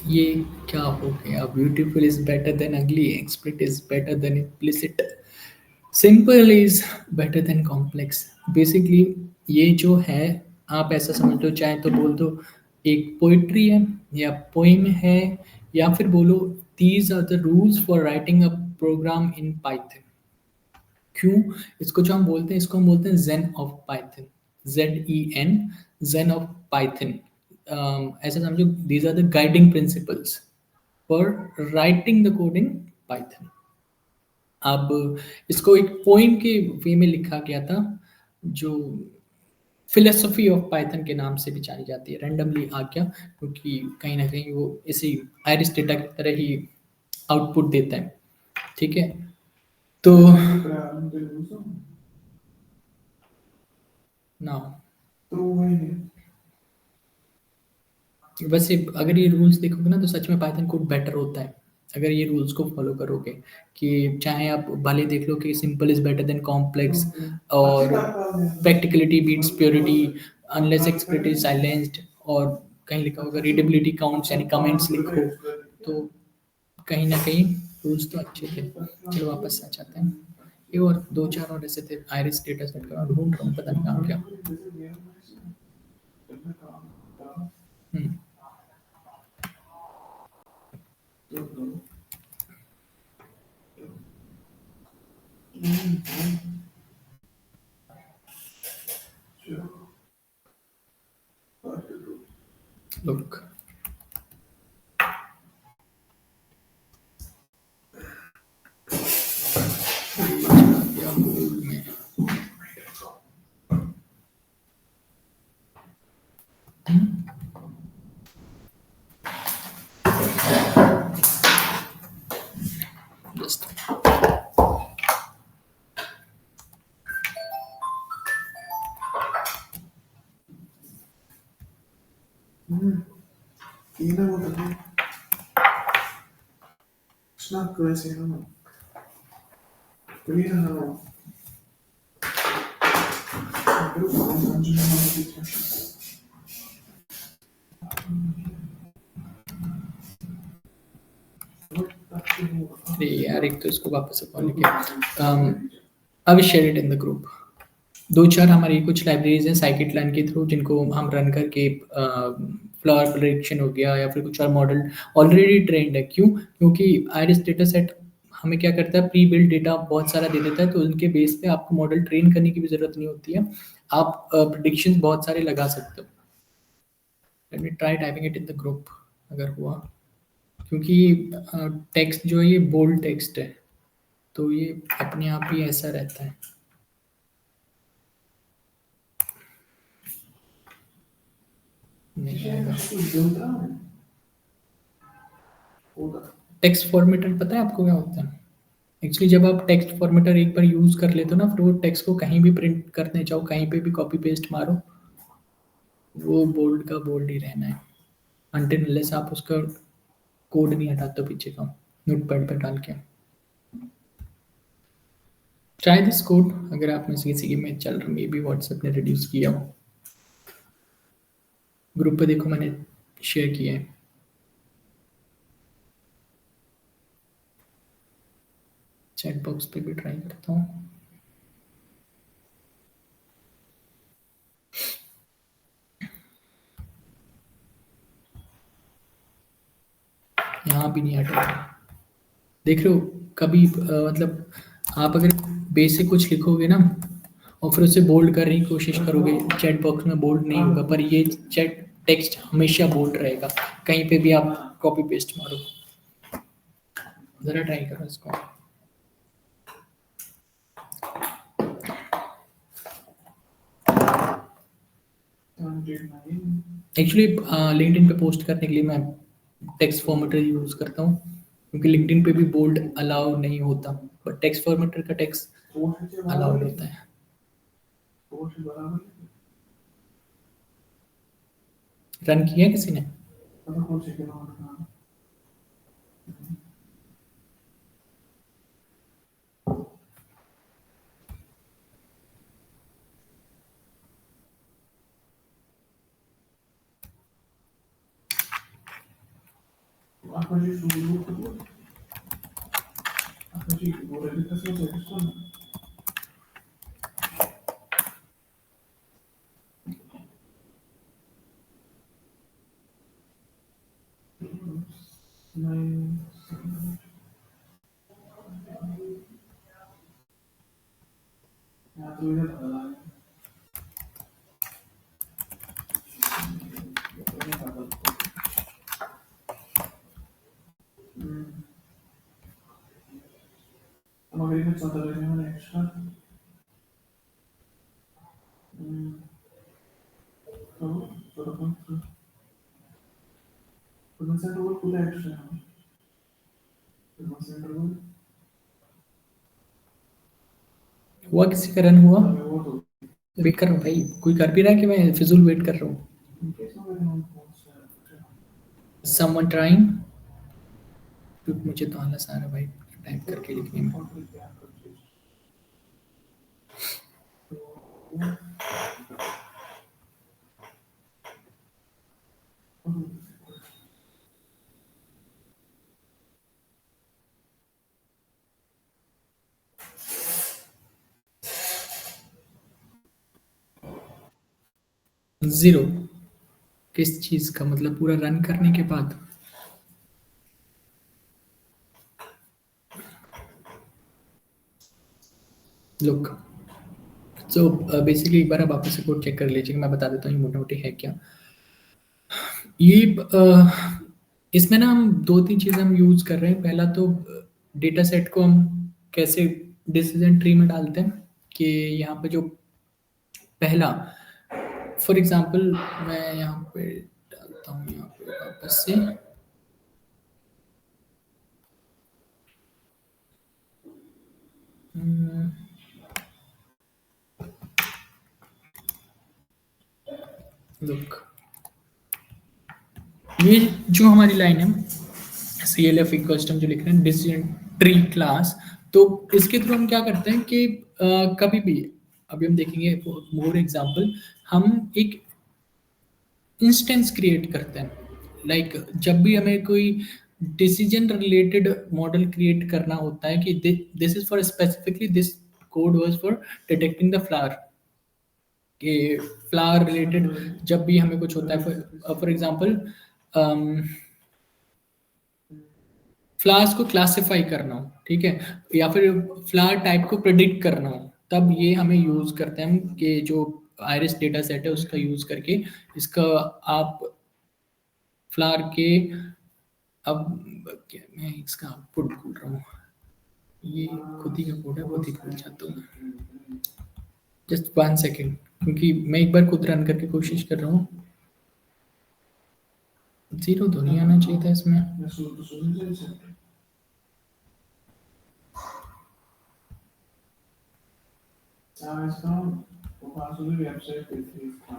ये क्या हो गया, beautiful is better than ugly, explicit is better than implicit, simple is better than complex. Basically ये जो है, आप ऐसा समझ लो, चाहे तो बोल दो एक पोइट्री है या पोइम है, या फिर बोलो these are the rules for writing a program in Python. क्यों? इसको जो हम बोलते हैं, इसको हम बोलते हैं Zen of Python, ZEN, Zen of Python. ऐसा समझो, these are the guiding principles for writing the code in Python. अब इसको एक पोइम के वे में लिखा गया था, जो फिलोसफी ऑफ पाइथन के नाम से भी जानी जाती है, रैंडमली आ गया, क्योंकि कहीं ना कहीं वो इसी आइरिस डेटा की तरह ही आउटपुट देता है। ठीक है, तो ना वैसे अगर ये रूल्स देखोगे ना तो सच में पाइथन कोड बेटर होता है, अगर ये रूल्स को फॉलो करोगे, कि चाहे आप भले देख लो कि simple is better than complex, और practicality beats purity, unless explicit is silenced, और कहीं लिखा होगा रीडेबिलिटी काउंट्स यानी कमेंट्स लिखो, तो कहीं ना कहीं रूल्स तो अच्छे थे। चलो वापस आ जाते हैं। ये और दो चार और ऐसे थे, आयरिस डेटा सेट का मैं ढूंढ रहा हूँ, पता नहीं नाम क्या। हम्म। लुक, या गोल्ड में। Just Yine burada bir sınav kuvveti ama bir ama bir kullanıcı numara bitmiş. अरे यार, एक तो इसको वापस से कॉल किया। अब share it in the group. दो चार हमारी कुछ लाइब्रेरीज हैं साइकिट लाइन के थ्रू, जिनको हम रन करके फ्लावर प्रेडिक्शन हो गया या फिर कुछ और मॉडल ऑलरेडी ट्रेंड है। क्यों? क्योंकि आइरिस डेटा सेट हमें क्या करता है, प्री बिल्ड डेटा बहुत सारा दे देता है, तो उनके बेस पे आपको मॉडल ट्रेन करने की भी ज़रूरत नहीं होती है। आप प्रिडिक्शंस बहुत सारे लगा सकते हो। Let me try typing it in the group, अगर हुआ। क्योंकि टेक्स्ट जो है ये बोल्ड टेक्स्ट है, तो ये अपने आप ही ऐसा रहता है। नहीं आएगा। टेक्स्ट फॉर्मेटर पता है आपको क्या होता है? एक्चुअली जब आप टेक्स्ट फॉर्मेटर एक बार यूज़ कर लेते हो ना, फिर वो टेक्स्ट को कहीं भी प्रिंट करने जाओ, कहीं पे भी कॉपी पेस्ट मारो, वो बोल्ड का बोल्ड ही रहना है। अनटिल अनलेस आप उसका कोड नहीं हटाते हो पीछे का नोटपैड पे डाल के। ट्राई दिस कोड, अगर आप में से किसी की में चल रहा, मे बी व्हाट्सएप ने रिड्यूस किया हो। ग्रुप पे देखो, मैंने शेयर किया है। चैट बॉक्स पे भी ट्राई करता हूँ। यहाँ भी नहीं हटा। देख रहे हो? कभी मतलब आप अगर बेसिक कुछ लिखोगे ना और फिर उसे बोल्ड करने की कोशिश करोगे, चैट बॉक्स में बोल्ड नहीं होगा, पर ये चैट टेक्स्ट हमेशा बोल्ड रहेगा, कहीं पे भी आप कॉपी पेस्ट मारो। ज़रा ट्राई करो इसको। एक्चुअली लिंक्डइन पे पोस्ट करने के लिए मैं टेक्स्ट फॉर्मेटर यूज़ करता हूँ, क्योंकि लिंक्डइन पे भी बोल्ड अलाउ नहीं होता, बट टेक्स्ट फॉर्मेटर का टेक्स्ट अलाउड होता है। रन किया किसी ने? हुआ किसी का रन हुआ? वेट कर रहा हूँ भाई, कोई कर भी रहा है कि मैं फिजूल वेट कर रहा हूँ? Someone trying? क्योंकि मुझे तो आलस आ रहा है भाई टाइप करके लिखने में। ज़ीरो किस चीज़ का मतलब पूरा रन करने के बाद? लुक सो बेसिकली एक बार आप वापस से कोड चेक कर लीजिएगा, मैं बता देता हूँ ये मोटा-मोटी है क्या। ये इसमें ना हम 2-3 चीज़ें हम यूज़ कर रहे हैं। पहला तो डेटा सेट को हम कैसे डिसीजन ट्री में डालते हैं कि यहाँ पे जो पहला फॉर एग्ज़ाम्पल मैं यहाँ पे डालता हूँ यहाँ पे वापस से लुक ये जो हमारी लाइन है सी एल एफ इक्वल्स हम जो लिख रहे हैं डिसीजन ट्री क्लास, तो इसके थ्रू हम क्या करते हैं कि कभी भी अभी हम देखेंगे मोर एग्जांपल हम एक इंस्टेंस क्रिएट करते हैं लाइक जब भी हमें कोई डिसीजन रिलेटेड मॉडल क्रिएट करना होता है कि this is for specifically this code was for detecting the flower कि फ्लावर रिलेटेड जब भी हमें कुछ होता है फॉर एग्जांपल फ्लावर्स को क्लासिफाई करना हो, ठीक है, या फिर फ्लावर टाइप को प्रिडिक्ट करना हो, तब ये हमें यूज़ करते हैं हम कि जो आइरिस डेटा सेट है उसका यूज़ करके इसका आप फ्लावर के अब मैं इसका आउटपुट भूल रहा हूँ, ये खुद ही का कोड है, खुद ही भूल जाता हूँ मैं। जस्ट 1 सेकेंड क्योंकि मैं एक बार खुद रन करके कोशिश कर रहा हूँ। ज़ीरो तो नहीं आना चाहिए था इसमें। मैं तो सुनने चाहिए सकते इसका वो पास वाली वेबसाइट पे थी इसका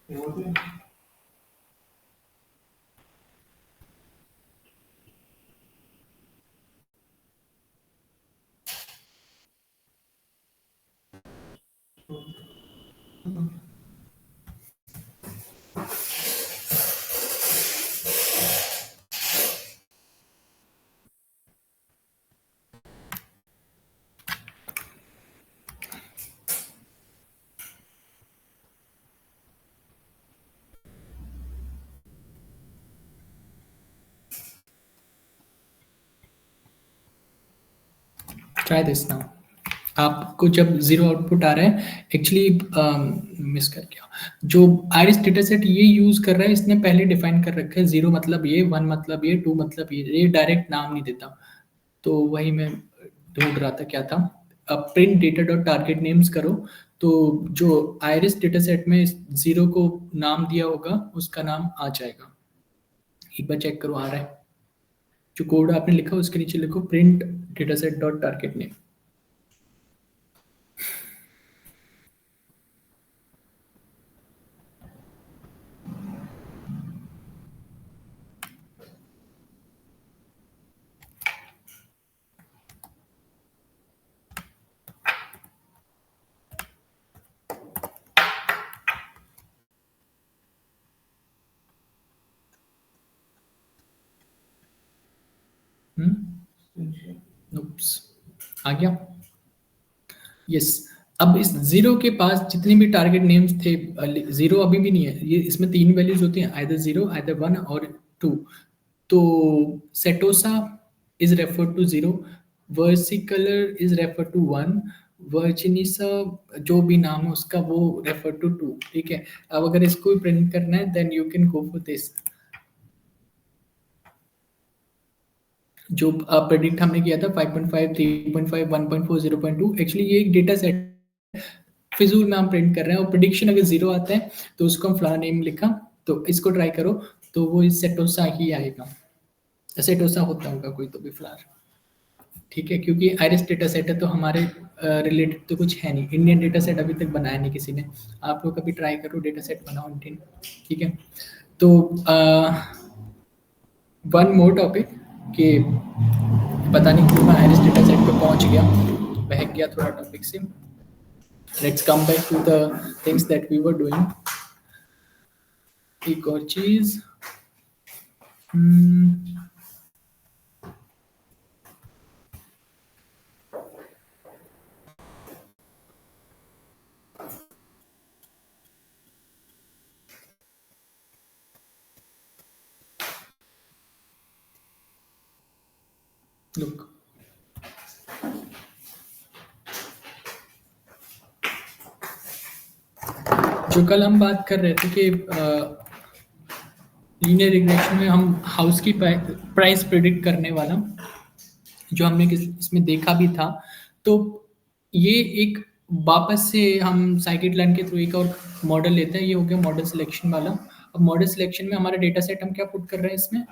ये होते हैं ट्राई दिस नाउ। आपको जब ज़ीरो आउटपुट आ रहा है एक्चुअली मिस कर गया, जो आइरिस डेटा सेट ये यूज़ कर रहा है इसने पहले डिफाइन कर रखा है 0 मतलब ये, 1 मतलब ये, 2 मतलब ये डायरेक्ट नाम नहीं देता। तो वही मैं ढूंढ रहा था क्या था। अब print data dot target names करो तो जो आइरिस डेटा सेट में 0 को नाम दिया होगा उसका नाम आ जाएगा। एक बार चेक करो आ रहा है, जो कोड आपने लिखा उसके नीचे लिखो print data set dot target name. Oops, आ गया। यस, अब इस जीरो के पास जितने भी टारगेट नेम्स थे, जीरो अभी भी नहीं है, ये इसमें 3 वैल्यूज होती हैं, आइदर जीरो आइदर 1 और 2। तो setosa is refer to zero, versicolor is refer to 1, virginica जो भी नाम है उसका वो रेफर टू 2, ठीक है। अब अगर इसको प्रिंट करना है then you can go for this. जो प्रेडिक्ट हमने किया था 5.5, 3.5, 1.4, 0.2, एक्चुअली ये एक डेटा सेट फिजूल में हम प्रिंट कर रहे हैं, और प्रिडिक्शन अगर जीरो आता है तो उसको हम फ्लावर नेम लिखा, तो इसको ट्राई करो तो वो इस सेटोसा ही आएगा, सेटोसा होता होगा कोई तो भी फ्लावर, ठीक है, क्योंकि आइरिस डेटा सेट है तो हमारे रिलेटेड तो कुछ है नहीं, इंडियन डेटा सेट अभी तक बनाया नहीं किसी ने। आप लोग कभी ट्राई करो डेटा सेट बनाओ इंडियन, ठीक है। तो वन मोर टॉपिक कि पता नहीं क्यों मैं आइरिस डेटा सेट पे पहुंच गया, बहक गया थोड़ा टॉपिक से. Let's come back to the things that we were doing. एक और चीज. Look. जो कल हम बात कर रहे थे कि लीनियर रिग्रेशन में हम हाउस की प्राइस प्रिडिक्ट करने वाला, जो हमने इसमें देखा भी था, तो ये एक वापस से हम साइकिट लर्न के थ्रू एक और मॉडल लेते हैं. ये हो गया मॉडल सिलेक्शन वाला. अब मॉडल सिलेक्शन में हमारा डेटा सेट हम क्या पुट कर रहे हैं इसमें,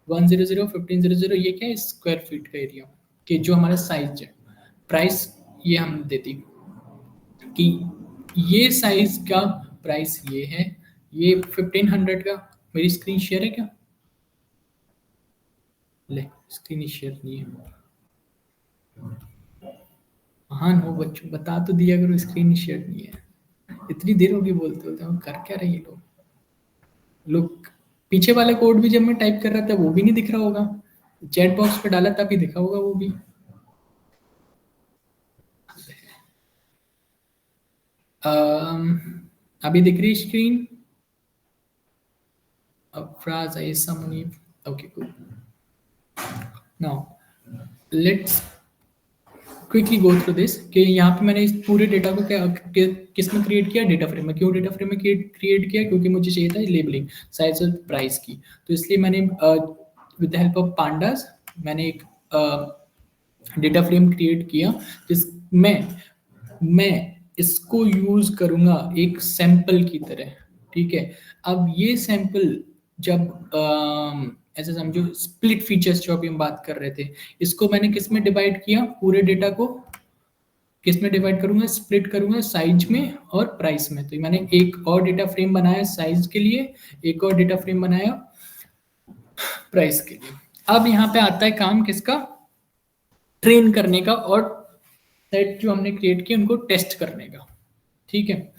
100, 1500. ये क्या है, स्क्वायर फीट का एरिया कि जो हमारा साइज है. प्राइस ये हम देती कि ये साइज का प्राइस ये है, ये 1500 का. मेरी स्क्रीन शेयर है क्या? ले, स्क्रीन शेयर नहीं है. हाँ नो बच्चों, बता तो दिया करो स्क्रीन शेयर नहीं है. इतनी देर होगी बोलते होते हम कर क्या रहे हैं लोग. लोग पीछे वाला कोड भी जब मैं टाइप कर रहा था वो भी नहीं दिख रहा होगा. चैट बॉक्स पे डाला तभी दिखा होगा वो भी. अभी दिख रही screen. Afraz, Aisa, Munib. Okay, cool. Now, let's quickly go through this कि यहाँ पे मैंने इस पूरे डेटा को किस में क्रिएट किया, डेटा फ्रेम में. क्यों डेटा फ्रेम में क्रिएट किया? क्योंकि मुझे चाहिए था लेबलिंग साइज और प्राइस की. तो इसलिए मैंने with the help of pandas मैंने एक डेटा फ्रेम क्रिएट किया जिसमें मैं इसको यूज करूंगा एक सैंपल की तरह. ठीक है. अब ये सैंपल जब ऐसे समझो स्प्लिट फीचर्स जो अभी हम बात कर रहे थे, इसको मैंने किस में डिवाइड किया, पूरे डेटा को किस में डिवाइड करूंगा, स्प्लिट करूंगा साइज में और प्राइस में. तो मैंने एक और डेटा फ्रेम बनाया साइज के लिए, एक और डेटा फ्रेम बनाया प्राइस के लिए. अब यहाँ पे आता है काम किसका, ट्रेन करने का और सेट जो हमने क्रिएट किए उनको टेस्ट करने का. ठीक है.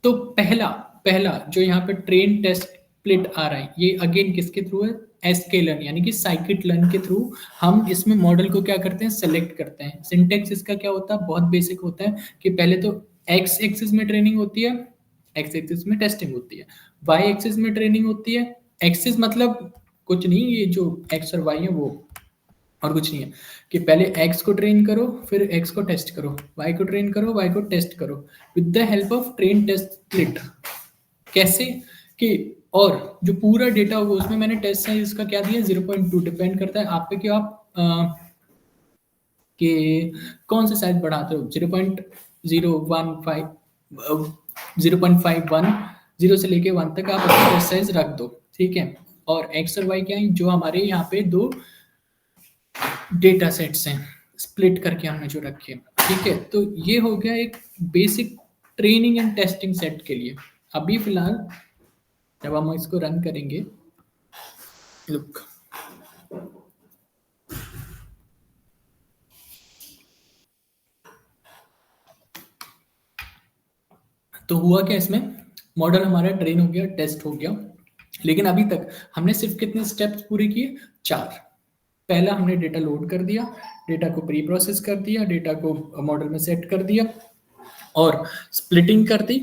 तो पहला जो यहाँ पे ट्रेन टेस्ट स्प्लिट आ रहा है, ये अगेन किसके थ्रू है, sklearn यानी कि साइकिट लर्न के थ्रू हम इसमें मॉडल को क्या करते हैं, सेलेक्ट करते हैं. सिंटेक्स इसका क्या होता है, बहुत बेसिक होता है कि पहले तो एक्स एक्सिस में ट्रेनिंग होती है, एक्स एक्सिस में टेस्टिंग होती है, वाई एक्सिस में ट्रेनिंग होती है. एक्सिस मतलब कुछ नहीं, ये जो एक्स और वाई है वो, और कुछ नहीं है कि पहले x को ट्रेन करो, फिर x को टेस्ट करो, y को ट्रेन करो, y को टेस्ट करो with the help of train test split. कैसे कि और जो पूरा डेटा होगा उसमें मैंने टेस्ट साइज इसका क्या दिया, 0.2. डिपेंड करता है आप पे कि आप कि कौन सा साइज बढ़ाते हो. 0.015 0.51 0 से लेके 1 तक आप अपना टेस्ट साइज रख दो. ठीक है. और x और y क्या है, जो हमारे यहाँ पे दो डेटा सेट्स हैं स्प्लिट करके हमने जो रखे. ठीक है. तो ये हो गया एक basic training and testing set के लिए. अभी फिलहाल जब हम इसको रन करेंगे, लुक तो हुआ क्या, इसमें मॉडल हमारा ट्रेन हो गया, टेस्ट हो गया. लेकिन अभी तक हमने सिर्फ कितने स्टेप्स पूरे किए, 4. पहला हमने डेटा लोड कर दिया, डेटा को प्री प्रोसेस कर दिया, डेटा को मॉडल में सेट कर दिया और स्प्लिटिंग कर दी,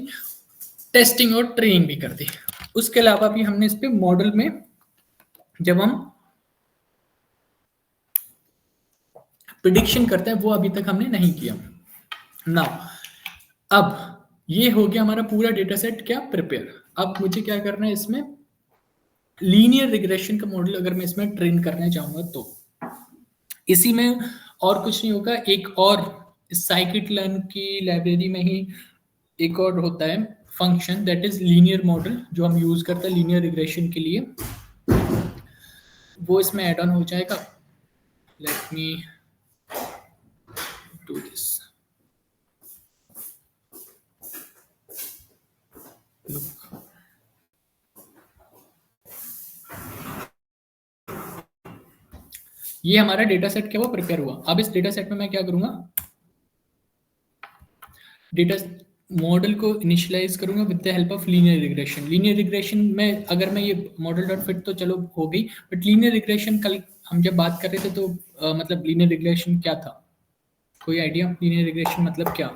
टेस्टिंग और ट्रेनिंग भी कर दी. उसके अलावा भी हमने इस पे मॉडल में जब हम प्रिडिक्शन करते हैं वो अभी तक हमने नहीं किया. नाउ अब ये हो गया हमारा पूरा डेटा सेट क्या प्रिपेयर. अब मुझे क्या करना है, इसमें लीनियर रिग्रेशन का मॉडल अगर मैं इसमें ट्रेन करने जाऊंगा तो इसी में और कुछ नहीं होगा. एक और साइकिट लर्न की लाइब्रेरी में ही एक और होता है function, that is linear model, जो हम यूज करते हैं लीनियर रिग्रेशन के लिए. वो इसमें ऐड ऑन हो जाएगा. Let me do this. ये हमारा डेटा सेट क्या हुआ, प्रिपेयर हुआ. अब इस डेटा सेट में मैं क्या करूंगा, डेटा मॉडल को इनिशियलाइज करूंगा with the help of linear regression. Linear regression में अगर मैं ये मॉडल डॉट फिट तो चलो हो गई, बट लीनियर रिग्रेशन कल हम जब बात कर रहे थे तो मतलब लीनियर रिग्रेशन क्या था? कोई आइडिया लीनियर रिग्रेशन मतलब क्या?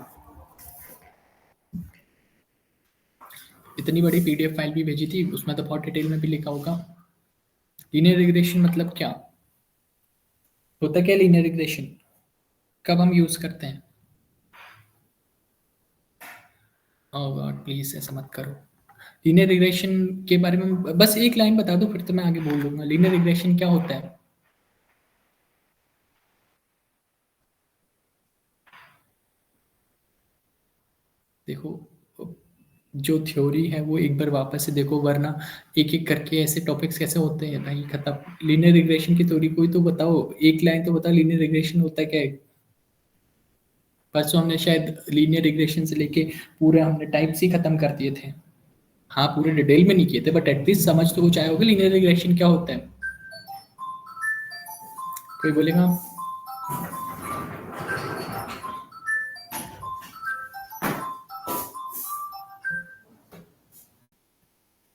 इतनी बड़ी पीडीएफ फाइल भी भेजी थी, उसमें तो बहुत डिटेल में भी लिखा होगा। लीनियर रिग्रेशन मतलब क्या होता, क्या लीनियर रिग्रेशन, कब हम यूज करते हैं? ओह गॉड प्लीज ऐसा मत करो। लीनियर रिग्रेशन के बारे में बस एक लाइन बता दो, फिर तो मैं आगे बोल दूंगा। लीनियर रिग्रेशन क्या होता है? देखो, जो थ्योरी है वो एक बार वापस से देखो, वरना एक एक करके ऐसे टॉपिक्स कैसे होते हैं भाई खत्म। लीनियर रिग्रेशन की थ्योरी कोई तो बताओ, एक लाइन तो बताओ लीनियर रिग्रेशन होता क्या है। परसों हमने शायद लीनियर रिग्रेशन से लेके पूरे हमने टाइप्स ही खत्म कर दिए थे। हाँ पूरे डिटेल में नहीं किए थे, बट एटलीस्ट समझ तो कुछ आया होगा लीनियर रिग्रेशन क्या होता है। कोई बोलेगा?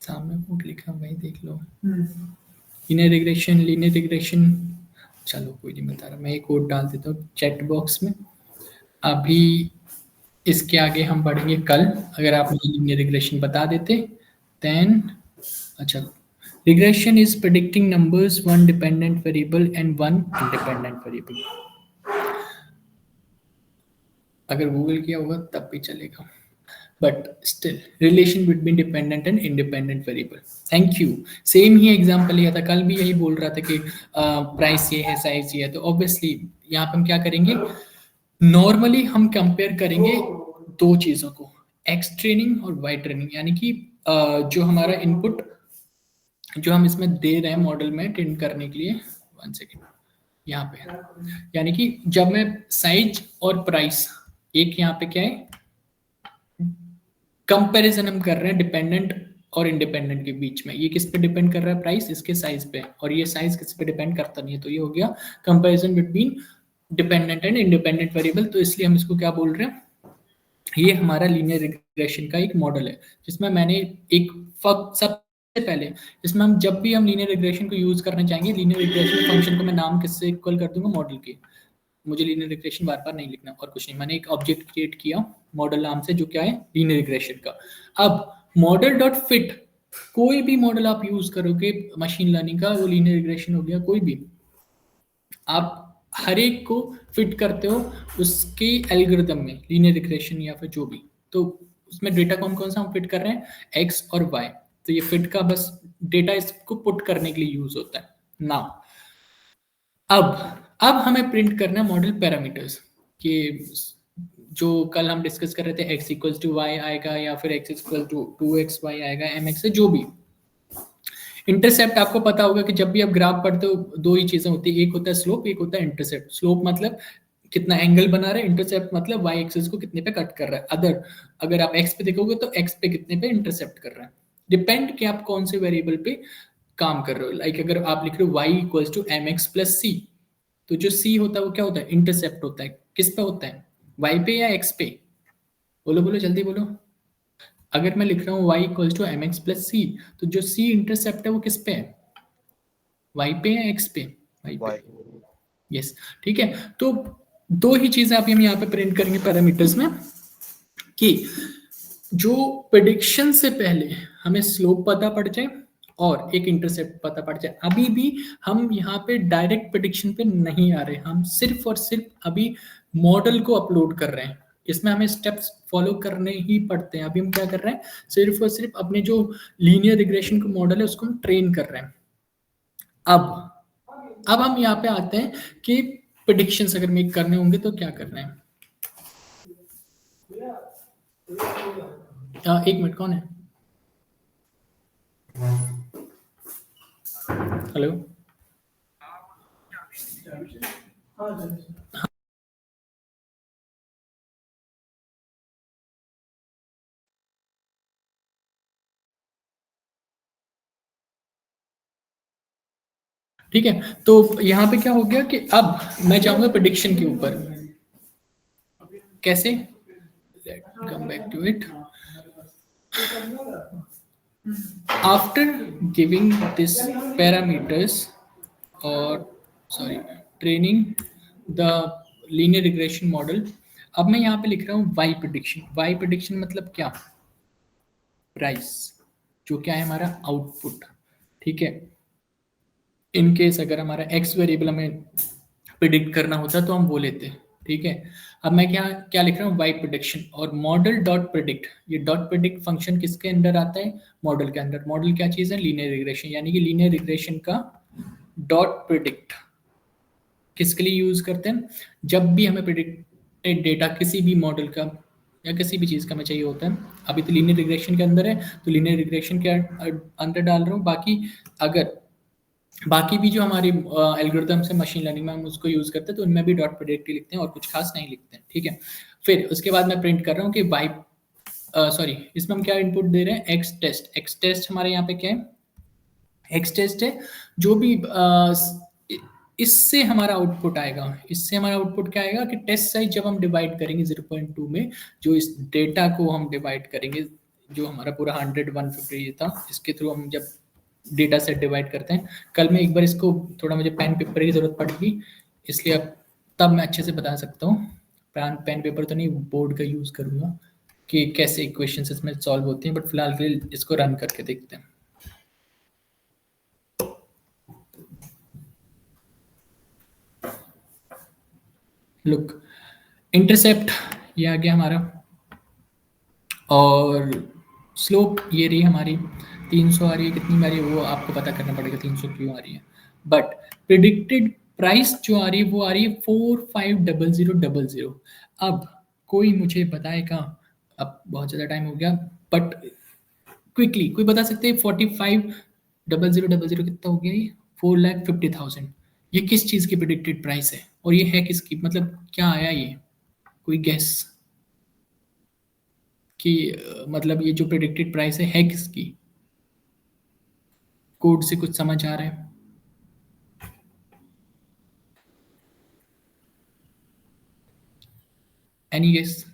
सामने कोड लिखा भाई देख लो। लीनियर रिग्रेशन चलो कोई नहीं बता रहा, मैं एक कोड डाल देता हूँ चैट बॉक्स में। अभी इसके आगे हम पढ़ेंगे कल, अगर आप मुझे लीनियर रिग्रेशन बता देते देन। अच्छा, regression is predicting numbers, one dependent variable and one independent variable. अगर गूगल किया होगा तब भी चलेगा, but still relation between dependent and independent variable. Thank you. Same he example लिया था कल भी, यही बोल रहा था कि प्राइस ये है, साइज ये है, तो ऑब्वियसली यहाँ पे हम क्या करेंगे, नॉर्मली हम कंपेयर करेंगे दो चीजों को, एक्स ट्रेनिंग और वाई ट्रेनिंग, यानी कि जो हमारा इनपुट जो हम इसमें दे रहे हैं मॉडल में ट्रेन करने के लिए, वन सेकेंड यहाँ पे, यानी कि जब मैं साइज और प्राइस, एक यहाँ पे क्या है कंपैरिजन हम कर रहे हैं डिपेंडेंट और इंडिपेंडेंट के बीच में। ये किस पे डिपेंड कर रहा है, प्राइस इसके साइज पे, और ये साइज किस पे डिपेंड करता नहीं है, तो ये हो गया comparison between dependent and independent variable. तो इसलिए हम इसको क्या बोल रहे हैं, ये हमारा लीनियर रिग्रेशन का एक मॉडल है, जिसमें मैंने एक सबसे पहले, जिसमें हम जब भी हम लीनियर रिग्रेशन को यूज करना चाहेंगे, लीनियर रिग्रेशन फंक्शन को मैं नाम किससे इक्वल कर दूंगा, मॉडल के। मुझे लीनियर रिग्रेशन बार बार नहीं लिखना और कुछ नहीं, मैंने एक ऑब्जेक्ट क्रिएट किया मॉडल नाम से, जो क्या है लीनियर रिग्रेशन का। अब मॉडल डॉट फिट, कोई भी मॉडल आप यूज करोगे मशीन लर्निंग का, वो लीनियर रिग्रेशन हो गया, कोई भी आप हर एक को फिट करते हो उसके एल्गोरिथम में, लीनियर रिग्रेशन या फिर जो भी, तो उसमें डेटा कौन कौन सा हम फिट कर रहे हैं, एक्स और वाई। तो ये फिट का बस डेटा इसको पुट करने के लिए यूज होता है ना। अब हमें प्रिंट करना है मॉडल पैरामीटर्स कि जो कल हम डिस्कस कर रहे थे, x इक्वल टू वाई आएगा या फिर x इक्वल टू 2xy आएगा, mx से जो भी। इंटरसेप्ट आपको पता होगा कि जब भी आप ग्राफ पढ़ते हो दो ही चीजें होती है, एक होता है स्लोप, एक होता है इंटरसेप्ट। स्लोप मतलब कितना एंगल बना रहा है, इंटरसेप्ट मतलब वाई एक्सिस को कितने पे कट कर रहा है। अगर आप एक्स पे देखोगे तो एक्स पे कितने पे इंटरसेप्ट कर रहा है, डिपेंड कि आप कौन से वेरिएबल पे काम कर रहे हो। लाइक अगर आप लिख रहे हो y equals to m x plus c, तो जो सी होता है वो क्या होता है, इंटरसेप्ट होता है। किस पे होता है, वाई पे या एक्स पे? बोलो बोलो जल्दी बोलो। अगर मैं लिख रहा हूँ y equals to m x plus c, तो जो c इंटरसेप्ट है वो किस पे है, y पे या x पे? y पे। यस ठीक है। तो दो ही चीजें आप हम यहाँ पे प्रिंट करेंगे पैरामीटर्स में, कि जो प्रेडिक्शन से पहले हमें स्लोप पता पड़ जाए और एक इंटरसेप्ट पता पड़ जाए। अभी भी हम यहाँ पे डायरेक्ट प्रेडिक्शन पे नहीं आ रहे, हम सिर्फ और सिर्फ अभी मॉडल को अपलोड कर रहे हैं। इसमें हमें स्टेप्स फॉलो करने ही पड़ते हैं। अभी हम क्या कर रहे हैं, सिर्फ और सिर्फ अपने जो लीनियर रिग्रेशन का मॉडल है उसको हम ट्रेन कर रहे हैं। अब हम यहाँ पे आते हैं कि प्रेडिक्शंस अगर मेक करने होंगे तो क्या करना है। एक मिनट, कौन है? हेलो, ठीक है। तो यहाँ पे क्या हो गया कि अब मैं जाऊंगा प्रेडिक्शन के ऊपर। कैसे? let's come back to it. After giving this parameters or sorry training the linear regression model, अब मैं यहाँ पे लिख रहा हूँ y prediction. Y prediction मतलब क्या? प्राइस, जो क्या है हमारा आउटपुट, ठीक है। इन केस अगर हमारा x वेरिएबल हमें प्रिडिक्ट करना होता तो हम वो लेते हैं, ठीक है। अब मैं क्या क्या लिख रहा हूँ y प्रिडिक्शन और मॉडल डॉट प्रिडिक्ट। ये डॉट प्रिडिक्ट फंक्शन किसके अंदर आता है? मॉडल के अंदर। मॉडल क्या चीज़ है? लीनियर रिग्रेशन, यानी कि लीनियर रिग्रेशन का डॉट प्रिडिक्ट किसके लिए यूज करते हैं? जब भी हमें प्रिडिक्टेड डेटा किसी भी मॉडल का या किसी भी चीज़ का हमें चाहिए होता है। अभी तो लीनियर रिग्रेशन के अंदर है तो लीनियर रिग्रेशन के अंदर डाल रहा हूँ। बाकी अगर बाकी भी जो हमारी एल्गोरिथम्स है मशीन लर्निंग में हम उसको यूज करते हैं तो उनमें भी डॉट प्रिडिक्ट ही लिखते हैं और कुछ खास नहीं लिखते हैं, ठीक है। फिर उसके बाद मैं प्रिंट कर रहा हूँ कि वाई सॉरी इसमें हम क्या इनपुट दे रहे हैं? X test. एक्स टेस्ट हमारे यहाँ पे क्या है? एक्स टेस्ट है। जो भी इससे हमारा आउटपुट आएगा, इससे हमारा आउटपुट क्या आएगा कि टेस्ट साइज जब हम डिवाइड करेंगे 0.2 में, जो इस डेटा को हम डिवाइड करेंगे, जो हमारा पूरा 100 150 ये था, इसके थ्रू हम जब डेटा सेट डिवाइड करते हैं। कल मैं एक बार इसको थोड़ा मुझे पेन पेपर की जरूरत पड़ेगी, इसलिए अब तब मैं अच्छे से बता सकता हूँ। पेन पेपर तो नहीं, बोर्ड का यूज करूंगा कि कैसे इक्वेशंस इसमें सॉल्व होती हैं, बट फिलहाल के लिए इसको रन करके देखते हैं। लुक, इंटरसेप्ट ये आ गया हमारा और स्लोप ये रही हमारी 300 आ रही है। कितनी आ रही है वो आपको पता करना पड़ेगा 300 क्यों आ रही है। बट प्रिडिक्टेड प्राइस जो आ रही है वो आ रही है 450000। अब कोई मुझे बताएगा, अब बहुत ज़्यादा टाइम हो गया, बट क्विकली कोई बता सकते हैं 450000 कितना हो गया? ये 4,50,000। ये किस चीज़ की प्रिडिक्टेड प्राइस है और ये है किसकी? मतलब क्या आया ये? कोई गेस कि मतलब ये जो प्रिडिक्टेड प्राइस है किसकी? कोड से कुछ समझ आ रहा है? Any guess?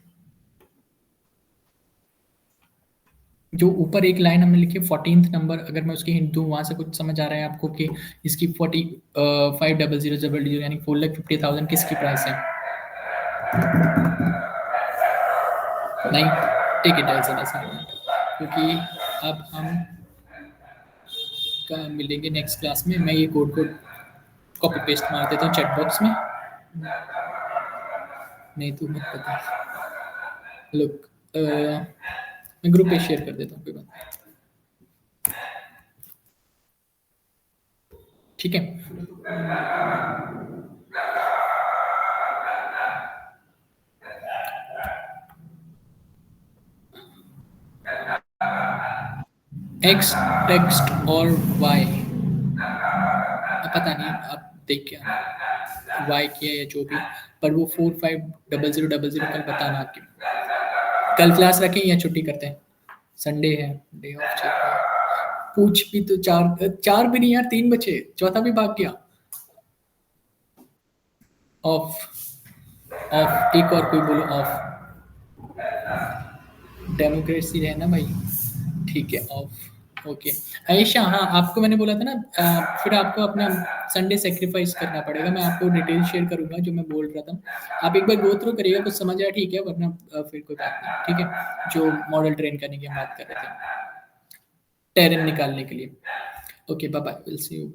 जो ऊपर एक लाइन हमने लिखी है 14th नंबर, अगर मैं उसकी हिंट दूँ वहां से कुछ समझ आ रहा है आपको कि इसकी 450000 यानी 4,50,000 किसकी प्राइस है? नहीं, take it as an assignment, क्योंकि अब हम का मिलेंगे नेक्स्ट क्लास में। मैं ये कोड को कॉपी पेस्ट मार देता हूँ चैट बॉक्स में, नहीं तो मत पता। लुक, मैं ग्रुप पे शेयर कर देता हूँ, कोई बात नहीं, ठीक है। एक्स टेक्स्ट और वाई पता नहीं, आप देख के आना वाई किया या जो भी, पर वो 450000 कल बताना आपके। कल क्लास रखें या छुट्टी करते हैं? संडे है, डे ऑफ चाहिए। पूछ भी तो चार चार भी नहीं यार, 3 बचे, चौथा भी भाग गया। ऑफ ऑफ, एक और कोई बोलो ऑफ। डेमोक्रेसी है ना भाई, ठीक है ऑफ। ओके आयशा, हाँ आपको मैंने बोला था ना, फिर आपको अपना संडे सेक्रीफाइस करना पड़ेगा। मैं आपको डिटेल शेयर करूंगा जो मैं बोल रहा था, आप एक बार गो थ्रू करिएगा, कुछ समझ आया ठीक है, वरना फिर कोई बात नहीं, ठीक है। जो मॉडल ट्रेन करने की हम बात कर रहे थे टेरन निकालने के लिए। Okay bye bye, will see you.